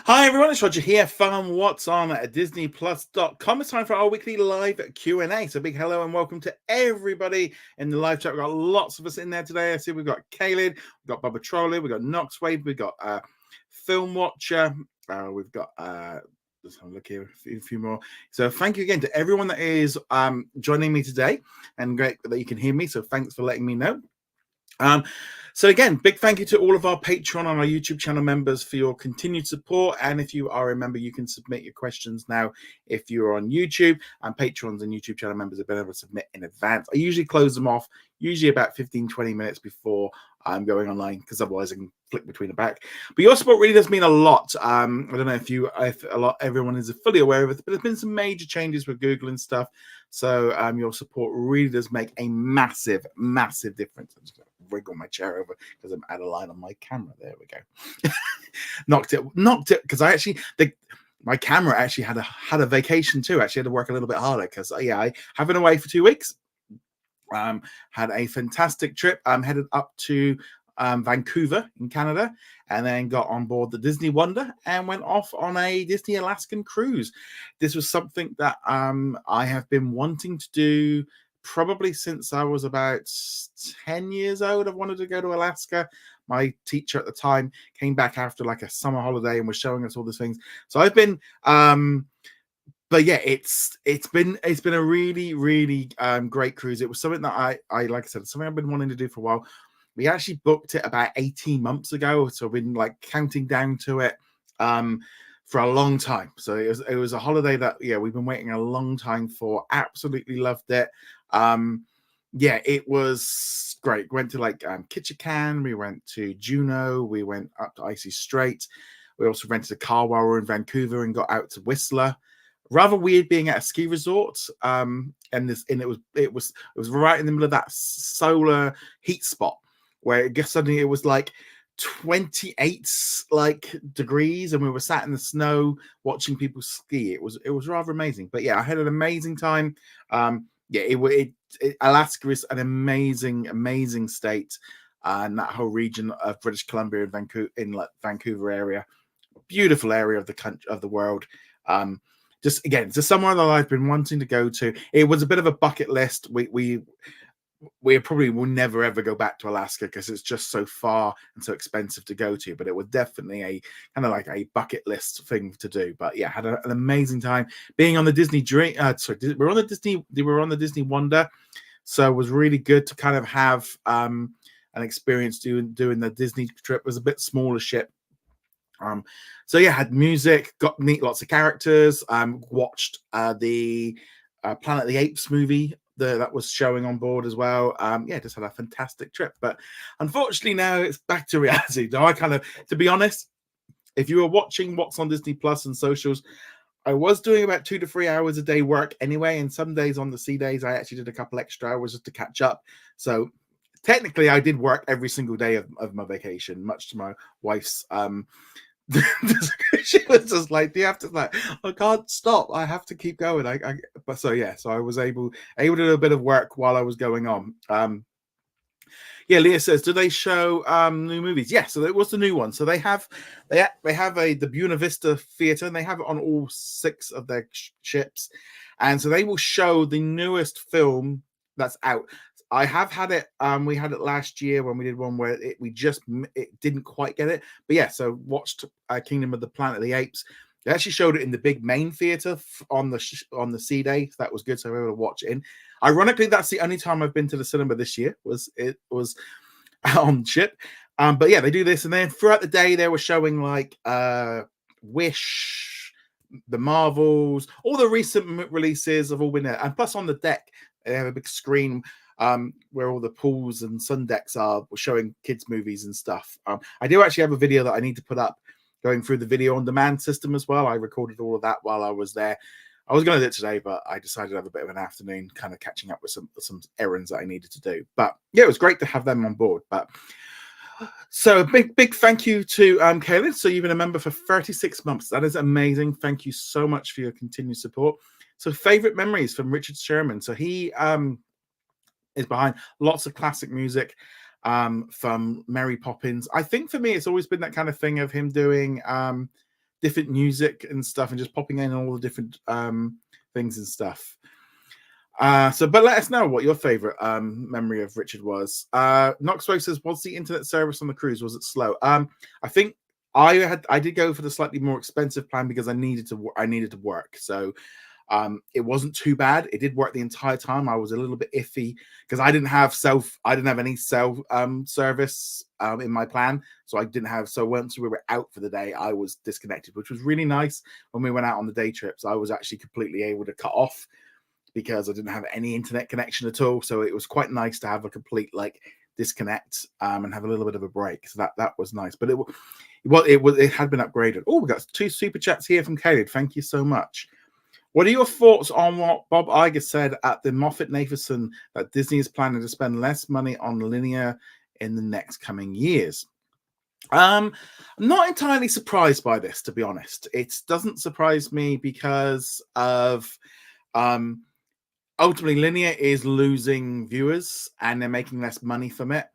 Hi everyone, it's Roger here from What's On at DisneyPlus.com. It's time for our weekly live Q&A. So big hello and welcome to everybody in the live chat. We've got lots of us in there today. I see we've got Kaylin, we've got Bubba Trolley, we've got Knoxwave, we've got Film Watcher, we've got let's have a look here, a few more. So thank you again to everyone that is joining me today, and great that you can hear me. So thanks for letting me know. So again, big thank you to all of our Patreon and our YouTube channel members for your continued support. And if you are a member, you can submit your questions now if you're on YouTube. And Patrons and YouTube channel members have been able to submit in advance. I usually close them off, usually about 15-20 minutes before I'm going online, because otherwise I can flick between the back. But your support really does mean a lot. I don't know if everyone is fully aware of it, but there's been some major changes with Google and stuff. So your support really does make a massive, massive difference. I'm just going to wriggle my chair over because I'm out of line on my camera. There we go. knocked it because I actually my camera actually had a vacation too. Actually had to work a little bit harder because I have been away for 2 weeks. Had a fantastic trip. Headed up to Vancouver in Canada, and then got on board the Disney Wonder and went off on a Disney Alaskan cruise. This was something that I have been wanting to do probably since I was about 10 years old. I wanted to go to Alaska. My teacher at the time came back after like a summer holiday and was showing us all these things. So I've been but yeah, it's been a really, really great cruise. It was something that I like I said, something I've been wanting to do for a while. We actually booked it about 18 months ago, so I've been like counting down to it for a long time. So it was a holiday that we've been waiting a long time for. Absolutely loved it. It was great. Went to like Ketchikan, we went to Juneau, we went up to Icy Strait. We also rented a car while we were in Vancouver and got out to Whistler. Rather weird being at a ski resort, and it was right in the middle of that solar heat spot where it guess suddenly it was like 28 degrees, and we were sat in the snow watching people ski. It was rather amazing. But yeah, I had an amazing time. Alaska is an amazing state, and that whole region of British Columbia and Vancouver area, beautiful area of the country, of the world. Just somewhere that I've been wanting to go to. It was a bit of a bucket list. We probably will never ever go back to Alaska because it's just so far and so expensive to go to. But it was definitely a kind of like a bucket list thing to do. But yeah, had an amazing time being on the Disney Dream. We're on the Disney Wonder, so it was really good to kind of have an experience doing the Disney trip. It was a bit smaller ship. Had music, got to meet lots of characters, watched the Planet of the Apes movie that was showing on board as well. Just had a fantastic trip. But unfortunately now it's back to reality. Now to be honest, if you were watching What's on Disney Plus and socials, I was doing about 2 to 3 hours a day work anyway, and some days on the C days I actually did a couple extra hours just to catch up. So technically I did work every single day of my vacation, much to my wife's she was just like, do you have to I can't stop, I have to keep going. So I was able to do a bit of work while I was going on. Leah says, do they show new movies? So it was the new one. So they have the Buena Vista Theatre, and they have it on all 6 of their ships, and so they will show the newest film that's out. I have had it. We had it last year when we did one where it didn't quite get it. But so watched Kingdom of the Planet of the Apes. They actually showed it in the big main theater on the C day. So that was good. So we were able to watch it in. Ironically, that's the only time I've been to the cinema this year. Was on ship. But they do this, and then throughout the day they were showing like Wish, the Marvels, all the recent releases have all been there, and plus on the deck they have a big screen where all the pools and sun decks are showing kids movies and stuff. I do actually have a video that I need to put up going through the video on demand system as well. I recorded all of that while I was there. I was going to do it today, but I decided to have a bit of an afternoon kind of catching up with some errands that I needed to do. But it was great to have them on board. But so big thank you to Kaylin. So you've been a member for 36 months. That is amazing. Thank you so much for your continued support. So favorite memories from Richard Sherman. So he is behind lots of classic music from Mary Poppins. I think for me, it's always been that kind of thing of him doing different music and stuff, and just popping in all the different things and stuff. But let us know what your favorite memory of Richard was. Knoxway says, "Was the internet service on the cruise, was it slow?" I think I did go for the slightly more expensive plan because I needed to work. So it wasn't too bad. It did work the entire time. I was a little bit iffy because I didn't have any cell service in my plan. So I didn't have, so once we were out for the day, I was disconnected, which was really nice. When we went out on the day trips, I was actually completely able to cut off because I didn't have any internet connection at all. So it was quite nice to have a complete disconnect and have a little bit of a break. So that was nice. But it had been upgraded. Oh, we got 2 super chats here from Caleb. Thank you so much. What are your thoughts on what Bob Iger said at the Moffat-Nathanson that Disney is planning to spend less money on linear in the next coming years? I'm not entirely surprised by this, to be honest. It doesn't surprise me because of ultimately linear is losing viewers and they're making less money from it.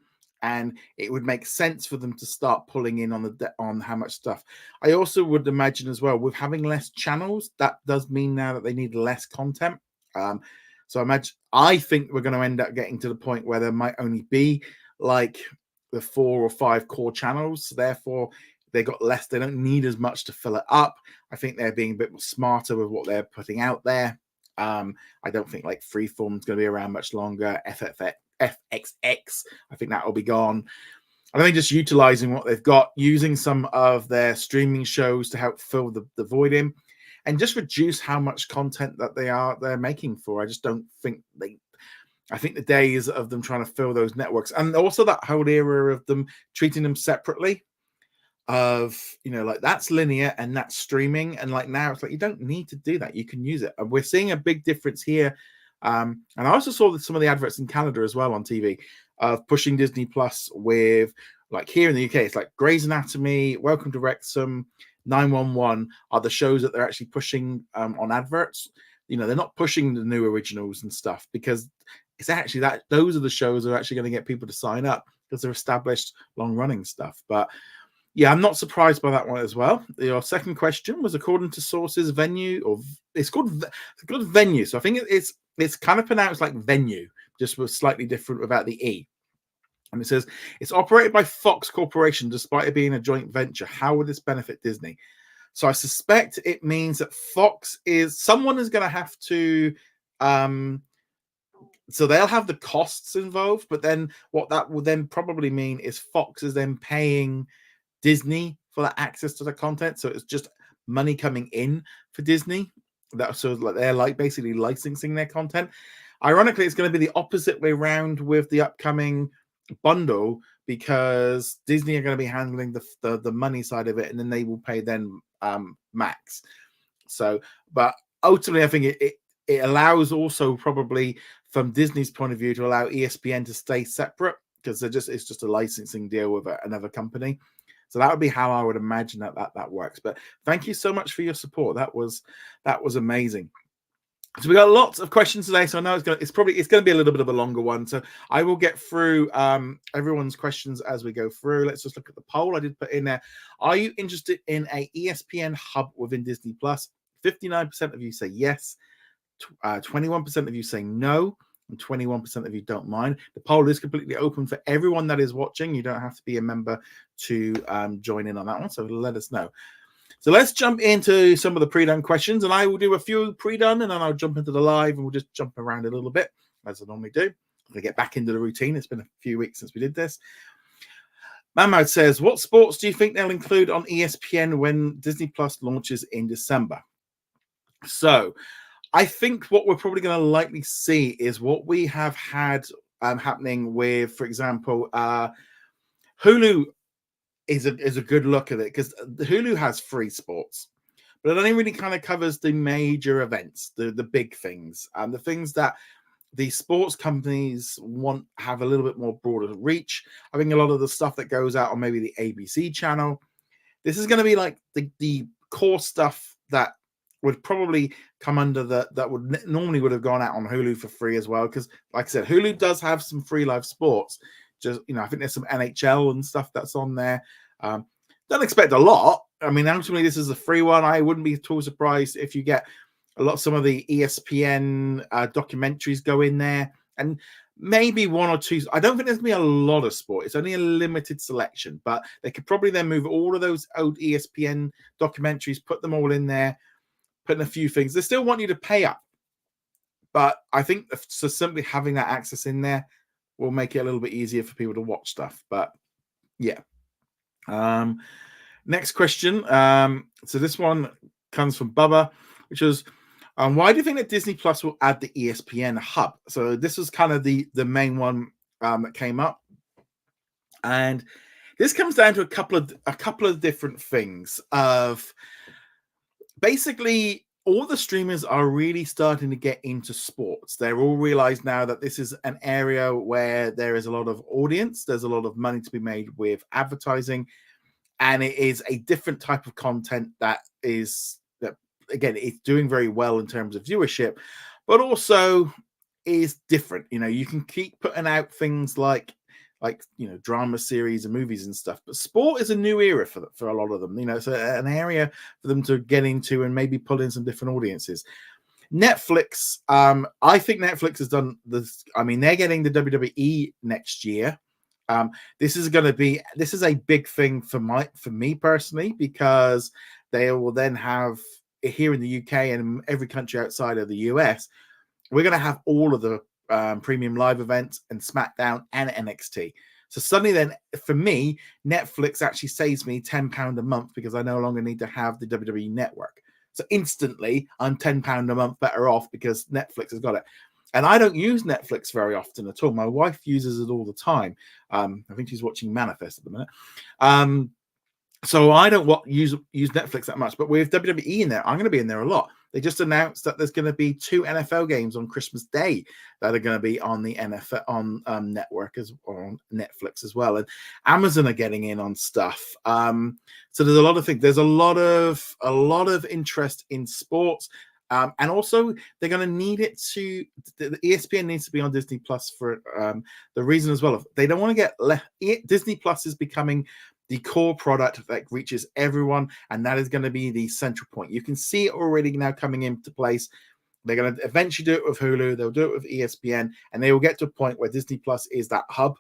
And it would make sense for them to start pulling in on how much stuff. I also would imagine as well, with having less channels, that does mean now that they need less content. I think we're going to end up getting to the point where there might only be the 4 or 5 core channels. So therefore, they got less. They don't need as much to fill it up. I think they're being a bit more smarter with what they're putting out there. I don't think Freeform is going to be around much longer. FXX, I think that will be gone. I think just utilizing what they've got, using some of their streaming shows to help fill the void in, and just reduce how much content that they're making for. I just don't think I think the days of them trying to fill those networks, and also that whole era of them treating them separately, of that's linear and that's streaming, and now it's you don't need to do that. You can use it, and we're seeing a big difference here. And I also saw some of the adverts in Canada as well on TV of pushing Disney Plus with, here in the UK, it's Grey's Anatomy, Welcome to Wrexham, 911 are the shows that they're actually pushing on adverts. They're not pushing the new originals and stuff because it's actually those are the shows that are actually going to get people to sign up because they're established long-running stuff. But yeah, I'm not surprised by that one as well. Your second question was according to sources, venue, or it's called venue. So I think it's kind of pronounced like venue, just with slightly different without the E. And it says it's operated by Fox Corporation, despite it being a joint venture. How would this benefit Disney? So I suspect it means that someone is going to have to, so they'll have the costs involved, but then what that will then probably mean is Fox is then paying Disney for that access to the content. So it's just money coming in for Disney. They're basically licensing their content. Ironically, it's going to be the opposite way around with the upcoming bundle, because Disney are going to be handling the money side of it, and then they will pay then Max. So, but ultimately, I think it allows also probably from Disney's point of view to allow ESPN to stay separate, because it's just a licensing deal with another company. So that would be how I would imagine that works. But thank you so much for your support. That was amazing. So we got lots of questions today. So I know it's going to be a little bit of a longer one. So I will get through everyone's questions as we go through. Let's just look at the poll I did put in there. Are you interested in a ESPN hub within Disney Plus? 59% of you say yes. 21% of you say no. And 21% of you don't mind. The poll is completely open for everyone that is watching. You don't have to be a member to join in on that one. So let us know. So let's jump into some of the pre-done questions, and I will do a few pre-done, and then I'll jump into the live, and we'll just jump around a little bit as I normally do. I'm going to get back into the routine. It's been a few weeks since we did this. Mahmoud says, what sports do you think they'll include on ESPN when Disney Plus launches in December? So I think what we're probably going to likely see is what we have had happening with, for example, Hulu is a good look at it, because Hulu has free sports, but it only really kind of covers the major events, the big things, and the things that the sports companies want have a little bit more broader reach. I think a lot of the stuff that goes out on maybe the ABC channel, this is going to be like the core stuff that would probably come under that would normally would have gone out on Hulu for free as well. Because like I said, Hulu does have some free live sports. Just, I think there's some NHL and stuff that's on there. Don't expect a lot. I mean, ultimately, this is a free one. I wouldn't be at all surprised if you get some of the ESPN documentaries go in there, and maybe one or two. I don't think there's going to be a lot of sport. It's only a limited selection, but they could probably then move all of those old ESPN documentaries, put them all in there, put in a few things. They still want you to pay up, but I think so simply having that access in there will make it a little bit easier for people to watch stuff. But yeah. Next question. So this one comes from Bubba, which was, why do you think that Disney Plus will add the ESPN hub? So this was kind of the main one that came up, and this comes down to a couple of different things. Of basically, all the streamers are really starting to get into sports. They're all realized now that this is an area where there is a lot of audience. There's a lot of money to be made with advertising, and it is a different type of content that again, it's doing very well in terms of viewership, but also is different. You can keep putting out things like drama series and movies and stuff, but sport is a new era for a lot of them. It's an area for them to get into and maybe pull in some different audiences. Netflix, I think Netflix has done this. I mean, they're getting the WWE next year. This is a big thing for me personally, because they will then have, here in the UK and every country outside of the US, we're going to have all of the premium live events and SmackDown and NXT. So suddenly then, for me, Netflix actually saves me £10 a month because I no longer need to have the WWE network. So instantly, I'm £10 a month better off because Netflix has got it. And I don't use Netflix very often at all. My wife uses it all the time. I think she's watching Manifest at the minute. So I don't use Netflix that much. But with WWE in there, I'm going to be in there a lot. They just announced that there's going to be 2 NFL games on Christmas Day that are going to be on the NFL on network or on Netflix as well. And Amazon are getting in on stuff. So there's a lot of things. There's a lot of interest in sports. And also, they're going to need it to. The ESPN needs to be on Disney Plus for the reason as well. They don't want to get left. Disney Plus is becoming the core product that reaches everyone, and that is going to be the central point. You can see it already now coming into place. They're going to eventually do it with Hulu. They'll do it with ESPN, and they will get to a point where Disney Plus is that hub,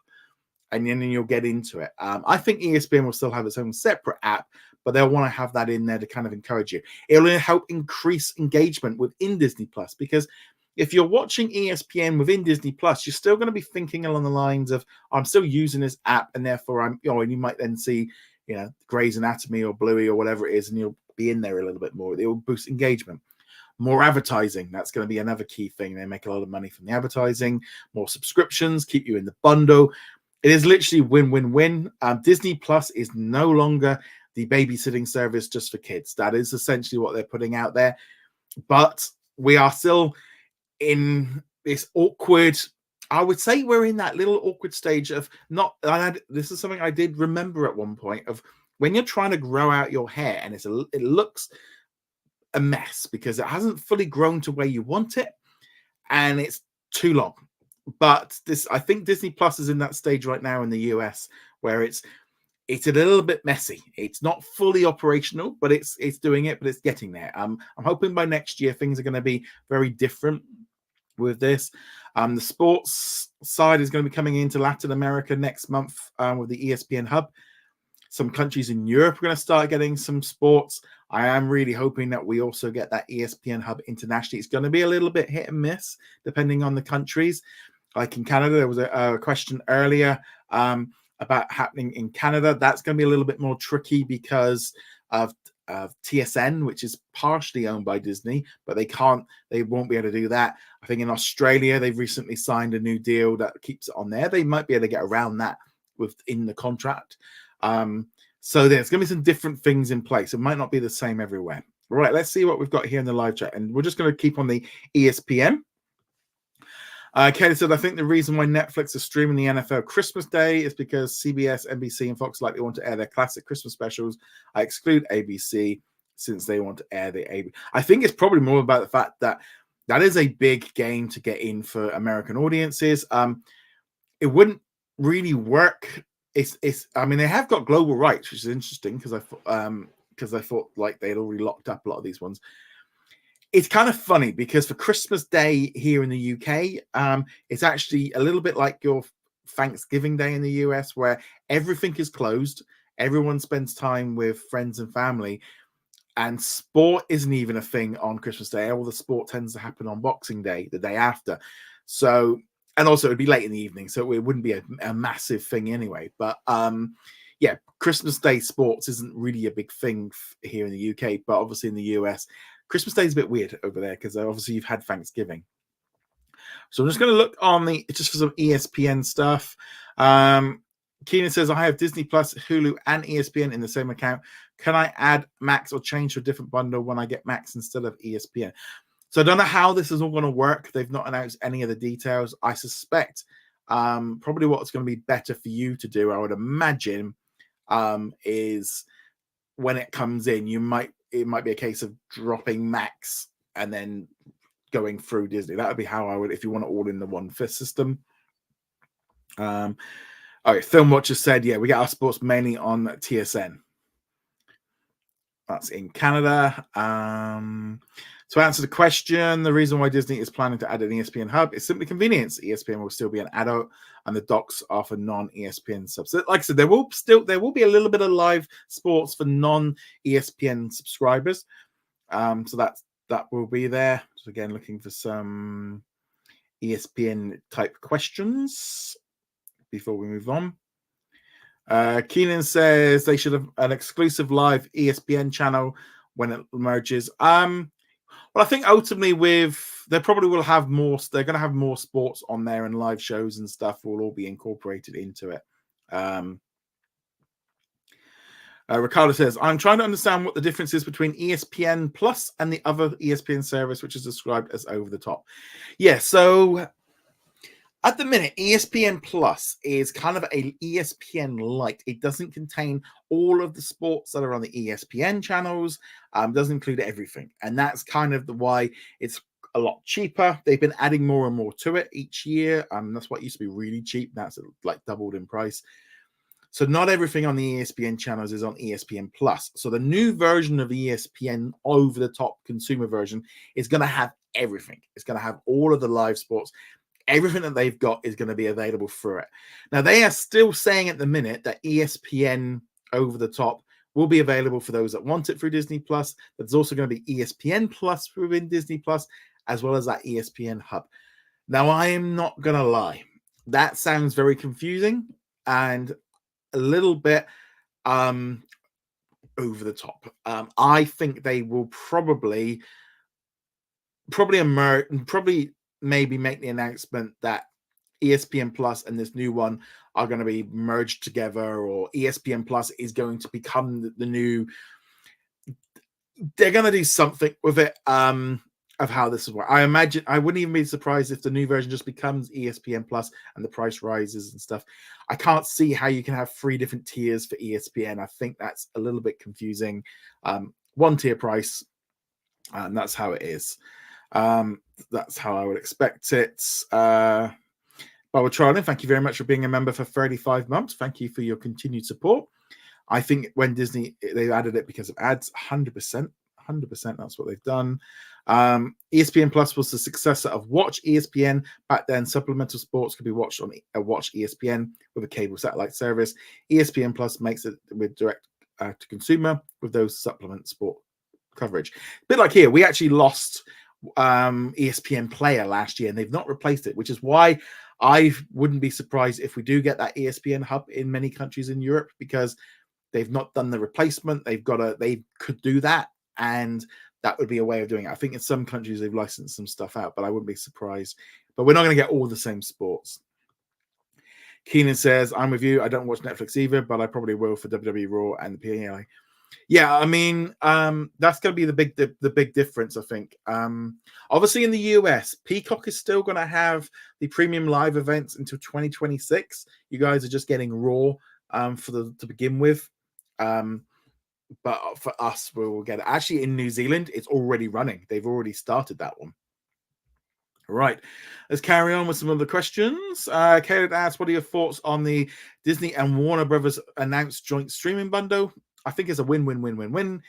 and then you'll get into it. I think ESPN will still have its own separate app, but they'll want to have that in there to kind of encourage you. It'll help increase engagement within Disney Plus, because if you're watching ESPN within Disney Plus, you're still going to be thinking along the lines of, I'm still using this app, and therefore and you might then see, Grey's Anatomy or Bluey or whatever it is, and you'll be in there a little bit more. It will boost engagement. More advertising, that's going to be another key thing. They make a lot of money from the advertising. More subscriptions, keep you in the bundle. It is literally win-win-win. Disney Plus is no longer the babysitting service just for kids. That is essentially what they're putting out there. But we are still in this awkward, I would say we're in that little awkward stage of this is something I did remember at one point, of when you're trying to grow out your hair and it looks a mess because it hasn't fully grown to where you want it and it's too long. But I think Disney Plus is in that stage right now in the US where it's a little bit messy. It's not fully operational, but it's doing it, but it's getting there. I'm hoping by next year things are going to be very different with this. The sports side is going to be coming into Latin America next month with the ESPN hub. Some countries in Europe are going to start getting some sports. I am really hoping that we also get that ESPN hub internationally. It's going to be a little bit hit and miss depending on the countries. Like in Canada, there was a question earlier about happening in Canada. That's going to be a little bit more tricky because of TSN, which is partially owned by Disney, but they won't be able to do that. I think in Australia, they've recently signed a new deal that keeps it on there. They might be able to get around that within the contract. So there's going to be some different things in place. It might not be the same everywhere. All right, let's see what we've got here in the live chat. And we're just going to keep on the ESPN. Kelly said, I think the reason why Netflix is streaming the NFL Christmas Day is because CBS, NBC, and Fox likely want to air their classic Christmas specials. I exclude ABC since they want to air the ABC. I think it's probably more about the fact that that is a big game to get in for American audiences. It wouldn't really work. I mean, they have got global rights, which is interesting because because I thought like they'd already locked up a lot of these ones. It's kind of funny because for Christmas Day here in the UK, it's actually a little bit like your Thanksgiving Day in the US, where everything is closed. Everyone spends time with friends and family, and sport isn't even a thing on Christmas Day. All the sport tends to happen on Boxing Day, the day after. So, and also it'd be late in the evening, so it wouldn't be a massive thing anyway. But yeah, Christmas Day sports isn't really a big thing here in the UK, but obviously in the US, Christmas Day is a bit weird over there because obviously you've had Thanksgiving. So I'm just going to look on just for some ESPN stuff. Keenan says, I have Disney Plus, Hulu, and ESPN in the same account. Can I add Max or change to a different bundle when I get Max instead of ESPN? So I don't know how this is all going to work. They've not announced any of the details. I suspect probably what's going to be better for you to do, I would imagine, is when it comes in, it might be a case of dropping Max and then going through Disney. That would be how I would, if you want it all in the one fifth system. Okay, Film Watcher said, yeah, we get our sports mainly on TSN. That's in Canada. To answer the question, the reason why Disney is planning to add an ESPN hub is simply convenience. ESPN will still be an adult, and the docs are for non-ESPN subs. So, like I said, there will be a little bit of live sports for non-ESPN subscribers. So that will be there. So again, looking for some ESPN type questions before we move on. Keenan says they should have an exclusive live ESPN channel when it merges. Well, I think ultimately they probably will have more. They're going to have more sports on there, and live shows and stuff will all be incorporated into it. Ricardo says, I'm trying to understand what the difference is between ESPN Plus and the other ESPN service, which is described as over the top. Yeah, so at the minute, ESPN Plus is kind of a ESPN Lite. It doesn't contain all of the sports that are on the ESPN channels. Doesn't include everything. And that's kind of why it's a lot cheaper. They've been adding more and more to it each year. That's what used to be really cheap. That's like doubled in price. So not everything on the ESPN channels is on ESPN Plus. So the new version of ESPN over-the-top consumer version is going to have everything. It's going to have all of the live sports. Everything that they've got is going to be available through it. Now, they are still saying at the minute that ESPN over the top will be available for those that want it through Disney Plus. There's also going to be ESPN Plus within Disney Plus, as well as that ESPN hub. Now, I am not going to lie. That sounds very confusing and a little bit over the top. I think they will probably maybe make the announcement that ESPN Plus and this new one are going to be merged together, or ESPN Plus is going to become the new. They're going to do something with it of how this will work. I imagine I wouldn't even be surprised if the new version just becomes ESPN Plus and the price rises and stuff. I can't see how you can have 3 different tiers for ESPN. I think that's a little bit confusing. One tier price, and that's how it is. That's how I would expect it. Barbara Charlin, thank you very much for being a member for 35 months. Thank you for your continued support. I think when Disney, they've added it because of ads, 100%, that's what they've done. ESPN Plus was the successor of Watch ESPN. Back then, supplemental sports could be watched on Watch ESPN with a cable satellite service. ESPN Plus makes it with direct to consumer with those supplement sport coverage. A bit like here, we actually lost ESPN Player last year, and they've not replaced it, which is why I wouldn't be surprised if we do get that ESPN hub in many countries in Europe, because they've not done the replacement. They could do that, and that would be a way of doing it. I think in some countries they've licensed some stuff out, but I wouldn't be surprised. But we're not going to get all the same sports. Keenan says, I'm with you. I don't watch Netflix either, but I probably will for WWE Raw and the PLA. Yeah, I mean, that's going to be the big difference, I think. Obviously, in the US, Peacock is still going to have the premium live events until 2026. You guys are just getting Raw to begin with. But for us, we will get it. Actually, in New Zealand, it's already running. They've already started that one. All right, let's carry on with some other questions. Caleb asks, what are your thoughts on the Disney and Warner Brothers announced joint streaming bundle? I think it's a win-win-win-win-win.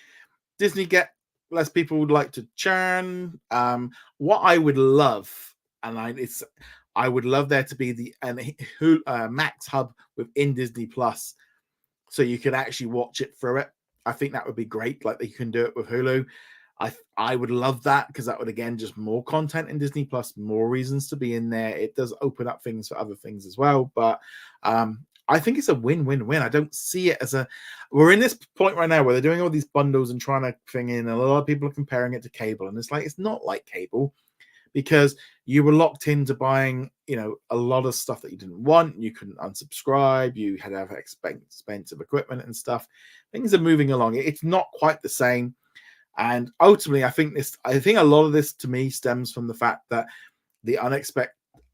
Disney get less people would like to churn. What I would love, and I would love there to be Max hub within Disney Plus, so you could actually watch it through it. I think that would be great. Like you can do it with Hulu. I would love that, because that would, again, just more content in Disney Plus, more reasons to be in there. It does open up things for other things as well. But I think it's a win-win-win. I don't see it as we're in this point right now where they're doing all these bundles and trying to thing in. A lot of people are comparing it to cable, and it's like, it's not like cable, because you were locked into buying, a lot of stuff that you didn't want. You couldn't unsubscribe. You had to have expensive equipment and stuff. Things are moving along. It's not quite the same. And ultimately, I think a lot of this to me stems from the fact that the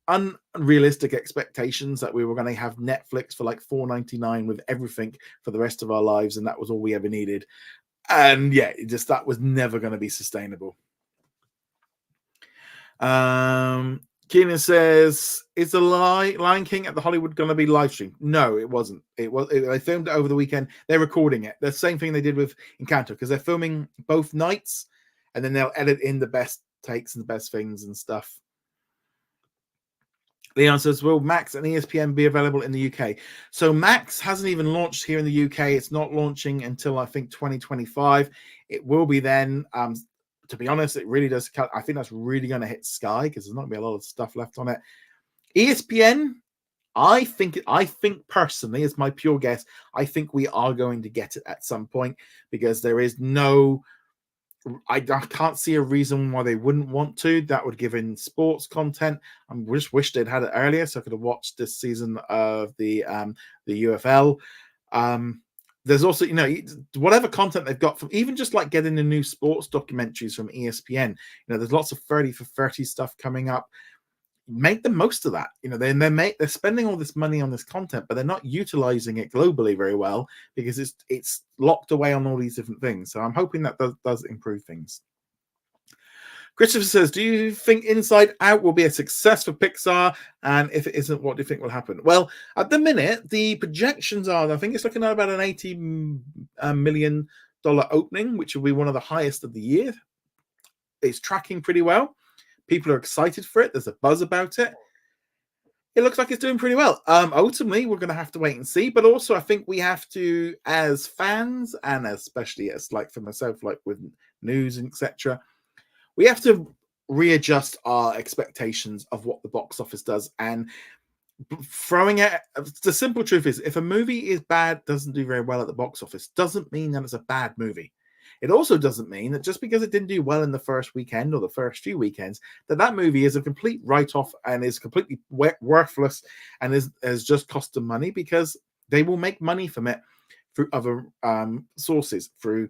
unrealistic expectations that we were going to have Netflix for like $4.99 with everything for the rest of our lives, and that was all we ever needed. And yeah, that was never going to be sustainable. Keenan says, is the Lion King at the Hollywood going to be live streamed? No, it wasn't. They filmed it over the weekend. They're recording it. The same thing they did with Encanto, because they're filming both nights, and then they'll edit in the best takes and the best things and stuff. Leon says, will Max and ESPN be available in the UK? So Max hasn't even launched here in the UK. It's not launching until, I think, 2025. It will be then. To be honest, it really does. I think that's really going to hit Sky, because there's not going to be a lot of stuff left on it. ESPN, I think personally, as my pure guess, I think we are going to get it at some point, because there is I can't see a reason why they wouldn't want to. That would give in sports content. I just wish they'd had it earlier, so I could have watched this season of the UFL. There's also, whatever content they've got from, even just like getting the new sports documentaries from ESPN. There's lots of 30 for 30 stuff coming up. Make the most of that. They're spending all this money on this content, but they're not utilizing it globally very well, because it's locked away on all these different things. So I'm hoping that does improve things. Christopher says, do you think Inside Out will be a success for Pixar? And if it isn't, what do you think will happen? Well, at the minute, the projections are, I think it's looking at about an $80 million opening, which will be one of the highest of the year. It's tracking pretty well. People are excited for it. There's a buzz about it. It looks like it's doing pretty well. Ultimately, we're going to have to wait and see. But also, I think we have to, as fans, and especially as like for myself, like with news and etc., we have to readjust our expectations of what the box office does. And the simple truth is, if a movie is bad, doesn't do very well at the box office, doesn't mean that it's a bad movie. It also doesn't mean that just because it didn't do well in the first weekend or the first few weekends, that movie is a complete write-off and is completely worthless and has just cost them money, because they will make money from it through other sources, through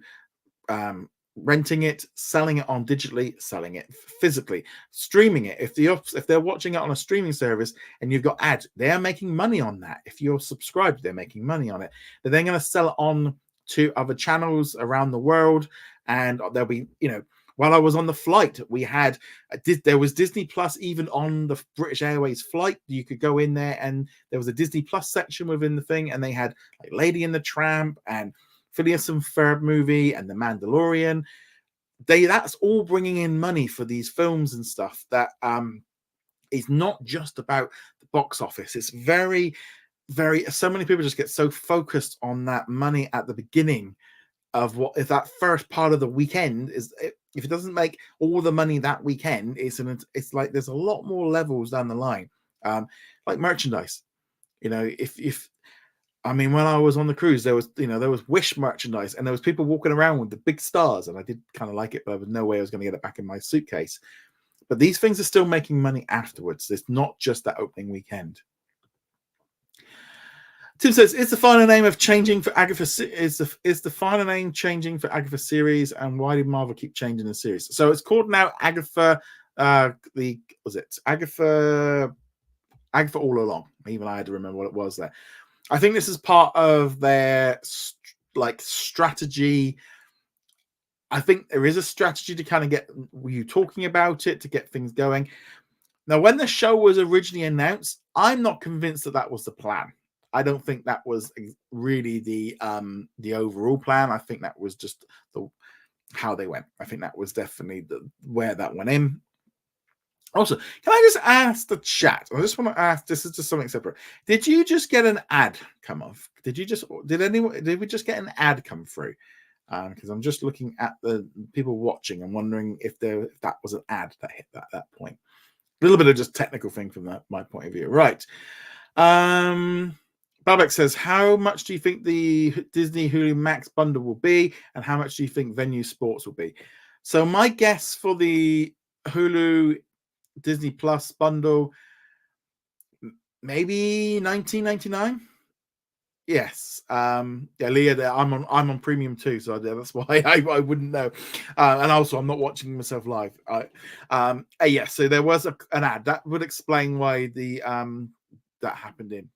renting it, selling it on digitally, selling it physically, streaming it. If they're watching it on a streaming service and you've got ads, they are making money on that. If you're subscribed, they're making money on it. They're then going to sell it on to other channels around the world, and there'll be, while I was on the flight, there was Disney Plus even on the British Airways flight. You could go in there, and there was a Disney Plus section within the thing, and they had like Lady and the Tramp and Phineas and Ferb movie and The Mandalorian. That's all bringing in money for these films and stuff. That is not just about the box office. It's very, very. So many people just get so focused on that money at the beginning of if that first part of the weekend is. If it doesn't make all the money that weekend, it's like there's a lot more levels down the line, like merchandise. When I was on the cruise, there was Wish merchandise, and there was people walking around with the big stars, and I did kind of like it, but there was no way I was going to get it back in my suitcase. But these things are still making money afterwards. It's not just that opening weekend. Tim says, is the final name changing for Agatha series, and why did Marvel keep changing the series? So it's called now Agatha. Agatha All Along? Even I had to remember what it was there. I think this is part of their strategy. I think there is a strategy to kind of get you talking about it, to get things going. Now, when the show was originally announced, I'm not convinced that was the plan. I don't think that was really the overall plan. I think that was just how they went. I think that was definitely where that went in. Also, can I just ask the chat? I just want to ask. This is just something separate. Did you just get an ad come off? Did we just get an ad come through? Because I'm just looking at the people watching and wondering if that was an ad that hit that point. A little bit of just technical thing from my point of view. Right. Babek says, how much do you think the Disney Hulu Max bundle will be, and how much do you think Venue Sports will be? So my guess for the Hulu Disney Plus bundle, maybe $19.99. Yes. Yeah, Leah, I'm on premium too, so that's why I wouldn't know. And also, I'm not watching myself live. Yeah, so there was an ad that would explain why that happened in.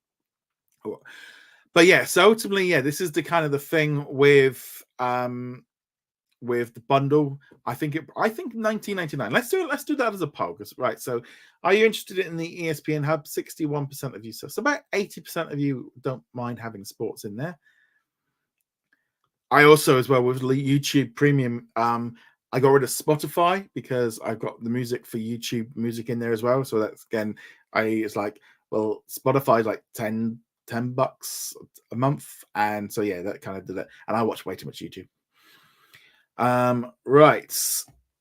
But yeah, so ultimately, yeah, this is the kind of the thing with the bundle. I think $19.99. Let's do that as a poll. Right. So are you interested in the ESPN hub? 61% of you. So about 80% of you don't mind having sports in there. I also, as well, with YouTube Premium, I got rid of Spotify because I've got the music for YouTube music in there as well. So that's, again, it's like, well, Spotify is like $10 a month. And so, yeah, that kind of did it. And I watch way too much YouTube. Right.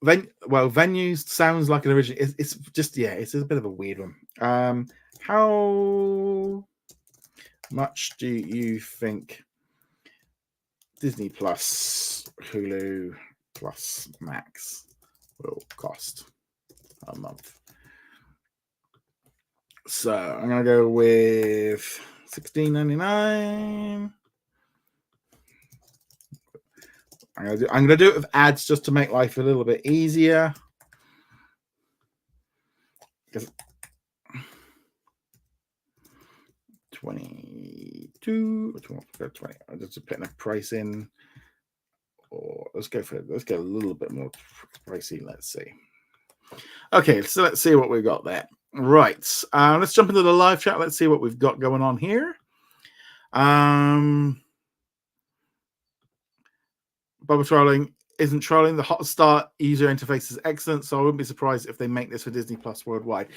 Venues sounds like an original. It's just, yeah, it's a bit of a weird one. How much do you think Disney Plus, Hulu Plus Max will cost a month? So I'm gonna go with $16.99. I'm gonna do it with ads just to make life a little bit easier. Because 22 or 20. I'm just putting a price in. Or let's get a little bit more pricey. Let's see. Okay, so let's see what we've got there. Right. Let's jump into the live chat. Let's see what we've got going on here. Bubba trolling isn't trolling. The Hotstar user interface is excellent, so I wouldn't be surprised if they make this for Disney Plus worldwide.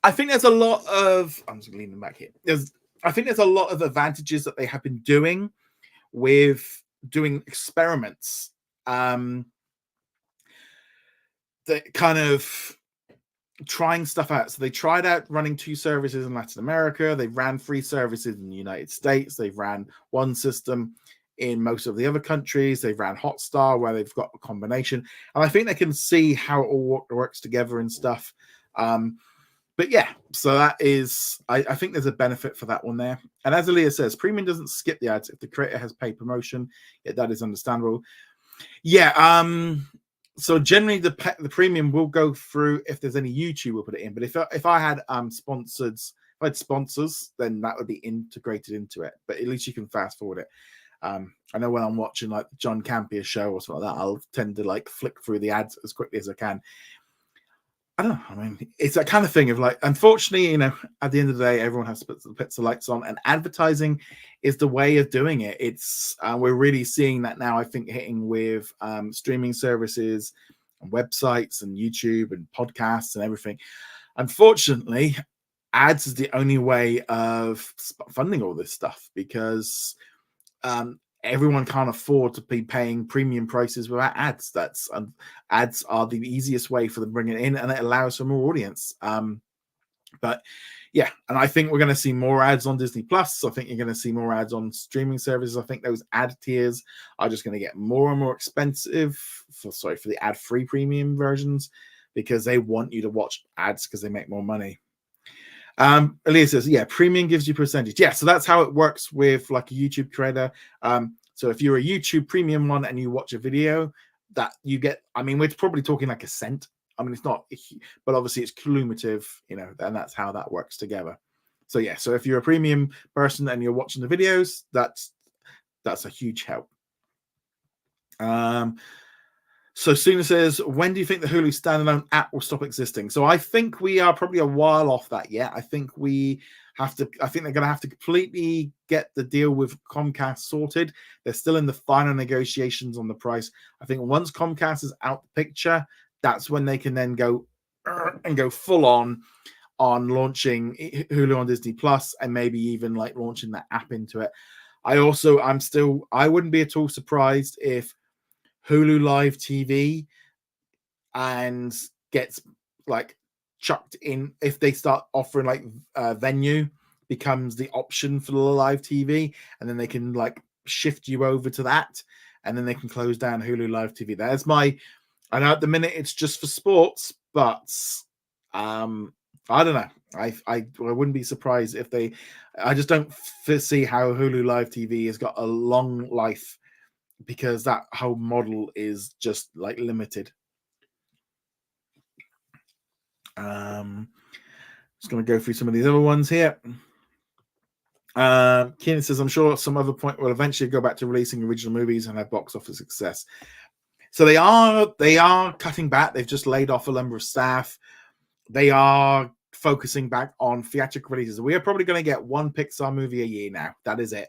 I think there's a lot of. I'm just leaning back here. I think there's a lot of advantages that they have been doing with doing experiments. That kind of trying stuff out. So they tried out running 2 services in Latin America. They ran 3 services in the United States. They've ran one system in most of the other countries. They've ran Hotstar, where they've got a combination. And I think they can see how it all works together and stuff. But yeah, so that is, I think there's a benefit for that one there. And as Aaliyah says, premium doesn't skip the ads if the creator has paid promotion. Yeah, that is understandable. Yeah, so generally the premium will go through if there's any YouTube, we'll put it in. But if I had sponsors, then that would be integrated into it. But at least you can fast forward it. I know when I'm watching like John Campea show or something like that, I'll tend to like flick through the ads as quickly as I can. I don't know. I mean, it's that kind of thing of like, unfortunately, you know, at the end of the day, everyone has to put the lights on, and advertising is the way of doing it. It's we're really seeing that now, I think, hitting with streaming services and websites and YouTube and podcasts and everything. Unfortunately, ads is the only way of funding all this stuff, because everyone can't afford to be paying premium prices without ads. Ads are the easiest way for them to bring it in, and it allows for more audience. But yeah, and I think we're going to see more ads on Disney Plus. I think you're going to see more ads on streaming services. I think those ad tiers are just going to get more and more expensive for the ad-free premium versions, because they want you to watch ads because they make more money. Aaliyah says, yeah, premium gives you percentage. Yeah, so that's how it works with like a YouTube creator. So if you're a YouTube premium one and you watch a video, that you get, I mean, we're probably talking like a cent. I mean, it's not, but obviously it's cumulative, you know, and that's how that works together. So yeah, so if you're a premium person and you're watching the videos, that's a huge help. So Suna says, when do you think the Hulu standalone app will stop existing? So I think we are probably a while off that yet. I think they're going to have to completely get the deal with Comcast sorted. They're still in the final negotiations on the price. I think once Comcast is out the picture, that's when they can then go full on launching Hulu on Disney Plus, and maybe even like launching that app into it. I wouldn't be at all surprised if Hulu Live TV and gets like chucked in, if they start offering like Venue becomes the option for the live TV, and then they can like shift you over to that, and then they can close down Hulu Live TV. I know at the minute it's just for sports, but I don't know. I wouldn't be surprised if they. I just don't see how Hulu Live TV has got a long life, because that whole model is just like limited. Just going to go through some of these other ones here. Keenan says, I'm sure at some other point will eventually go back to releasing original movies and have box office success. So they are cutting back. They've just laid off a number of staff. They are focusing back on theatrical releases. We are probably going to get one Pixar movie a year now. That is it.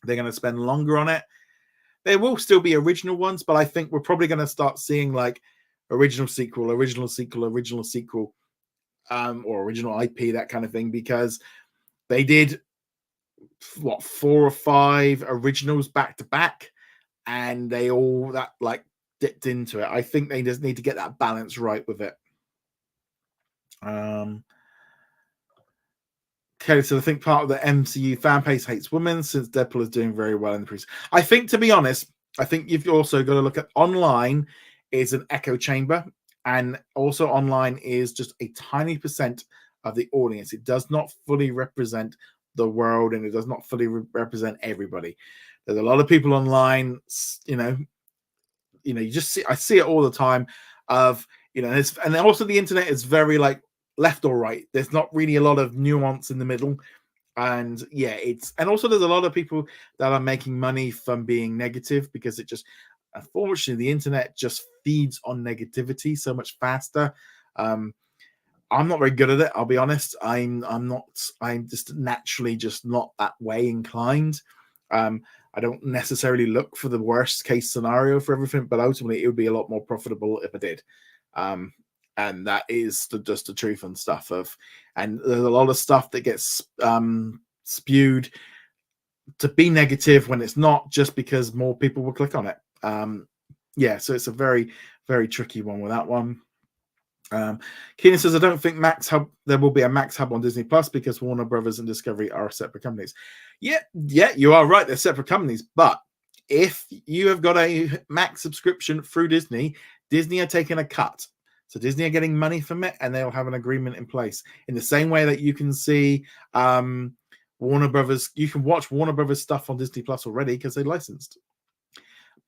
They're going to spend longer on it. There will still be original ones, but I think we're probably going to start seeing like original sequel, or original original IP, that kind of thing, because they did 4 or 5 originals back to back, and they all that like dipped into it. I think they just need to get that balance right with it. Okay, so I think part of the MCU fan base hates women, since Deadpool is doing very well in the previous. I think, to be honest, I think you've also got to look at online is an echo chamber, and also online is just a tiny percent of the audience. It does not fully represent the world, and it does not fully represent everybody. There's a lot of people online, you just I see it all the time of, and also the internet is very like left or right. There's not really a lot of nuance in the middle. And and also there's a lot of people that are making money from being negative, because it just, unfortunately, the internet just feeds on negativity so much faster. I'm not very good at it, I'll be honest. I'm just naturally just not that way inclined. I don't necessarily look for the worst case scenario for everything, but ultimately it would be a lot more profitable if I did. And that is just the truth and stuff and there's a lot of stuff that gets spewed to be negative when it's not, just because more people will click on it. So it's a very, very tricky one with that one. Keenan says, I don't think there will be a Max Hub on Disney Plus, because Warner Brothers and Discovery are separate companies. Yeah, you are right. They're separate companies. But if you have got a Max subscription through Disney are taking a cut. So Disney are getting money from it, and they'll have an agreement in place. In the same way that you can see Warner Brothers, you can watch Warner Brothers stuff on Disney Plus already because they licensed.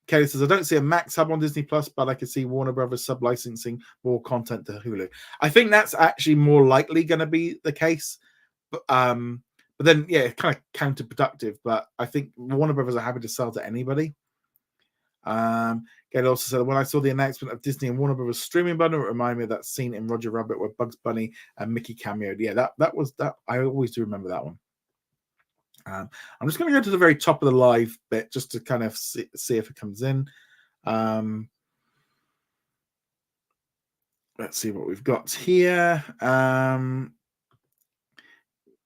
Kelly says, I don't see a Max Hub on Disney Plus, but I can see Warner Brothers sub-licensing more content to Hulu. I think that's actually more likely going to be the case. But then, kind of counterproductive. But I think Warner Brothers are happy to sell to anybody. Kelly also said, when I saw the announcement of Disney and Warner Brothers streaming bundle, it reminded me of that scene in Roger Rabbit where Bugs Bunny and Mickey cameoed. Yeah, that was that. I always do remember that one. I'm just going to go to the very top of the live bit just to kind of see if it comes in. Let's see what we've got here.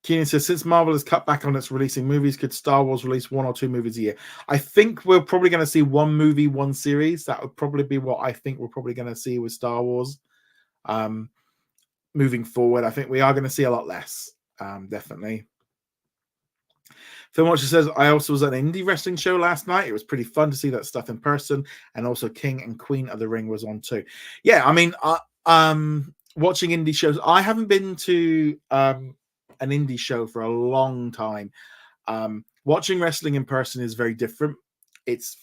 Keenan says, since Marvel has cut back on its releasing movies, could Star Wars release 1 or 2 movies a year? I think we're probably going to see 1 movie, 1 series. That would probably be what I think we're probably going to see with Star Wars. Moving forward, I think we are going to see a lot less. Definitely. Phil Watcher says, I also was at an indie wrestling show last night. It was pretty fun to see that stuff in person. And also King and Queen of the Ring was on too. Yeah, I mean, watching indie shows, I haven't been to an indie show for a long time. Watching wrestling in person is very different. It's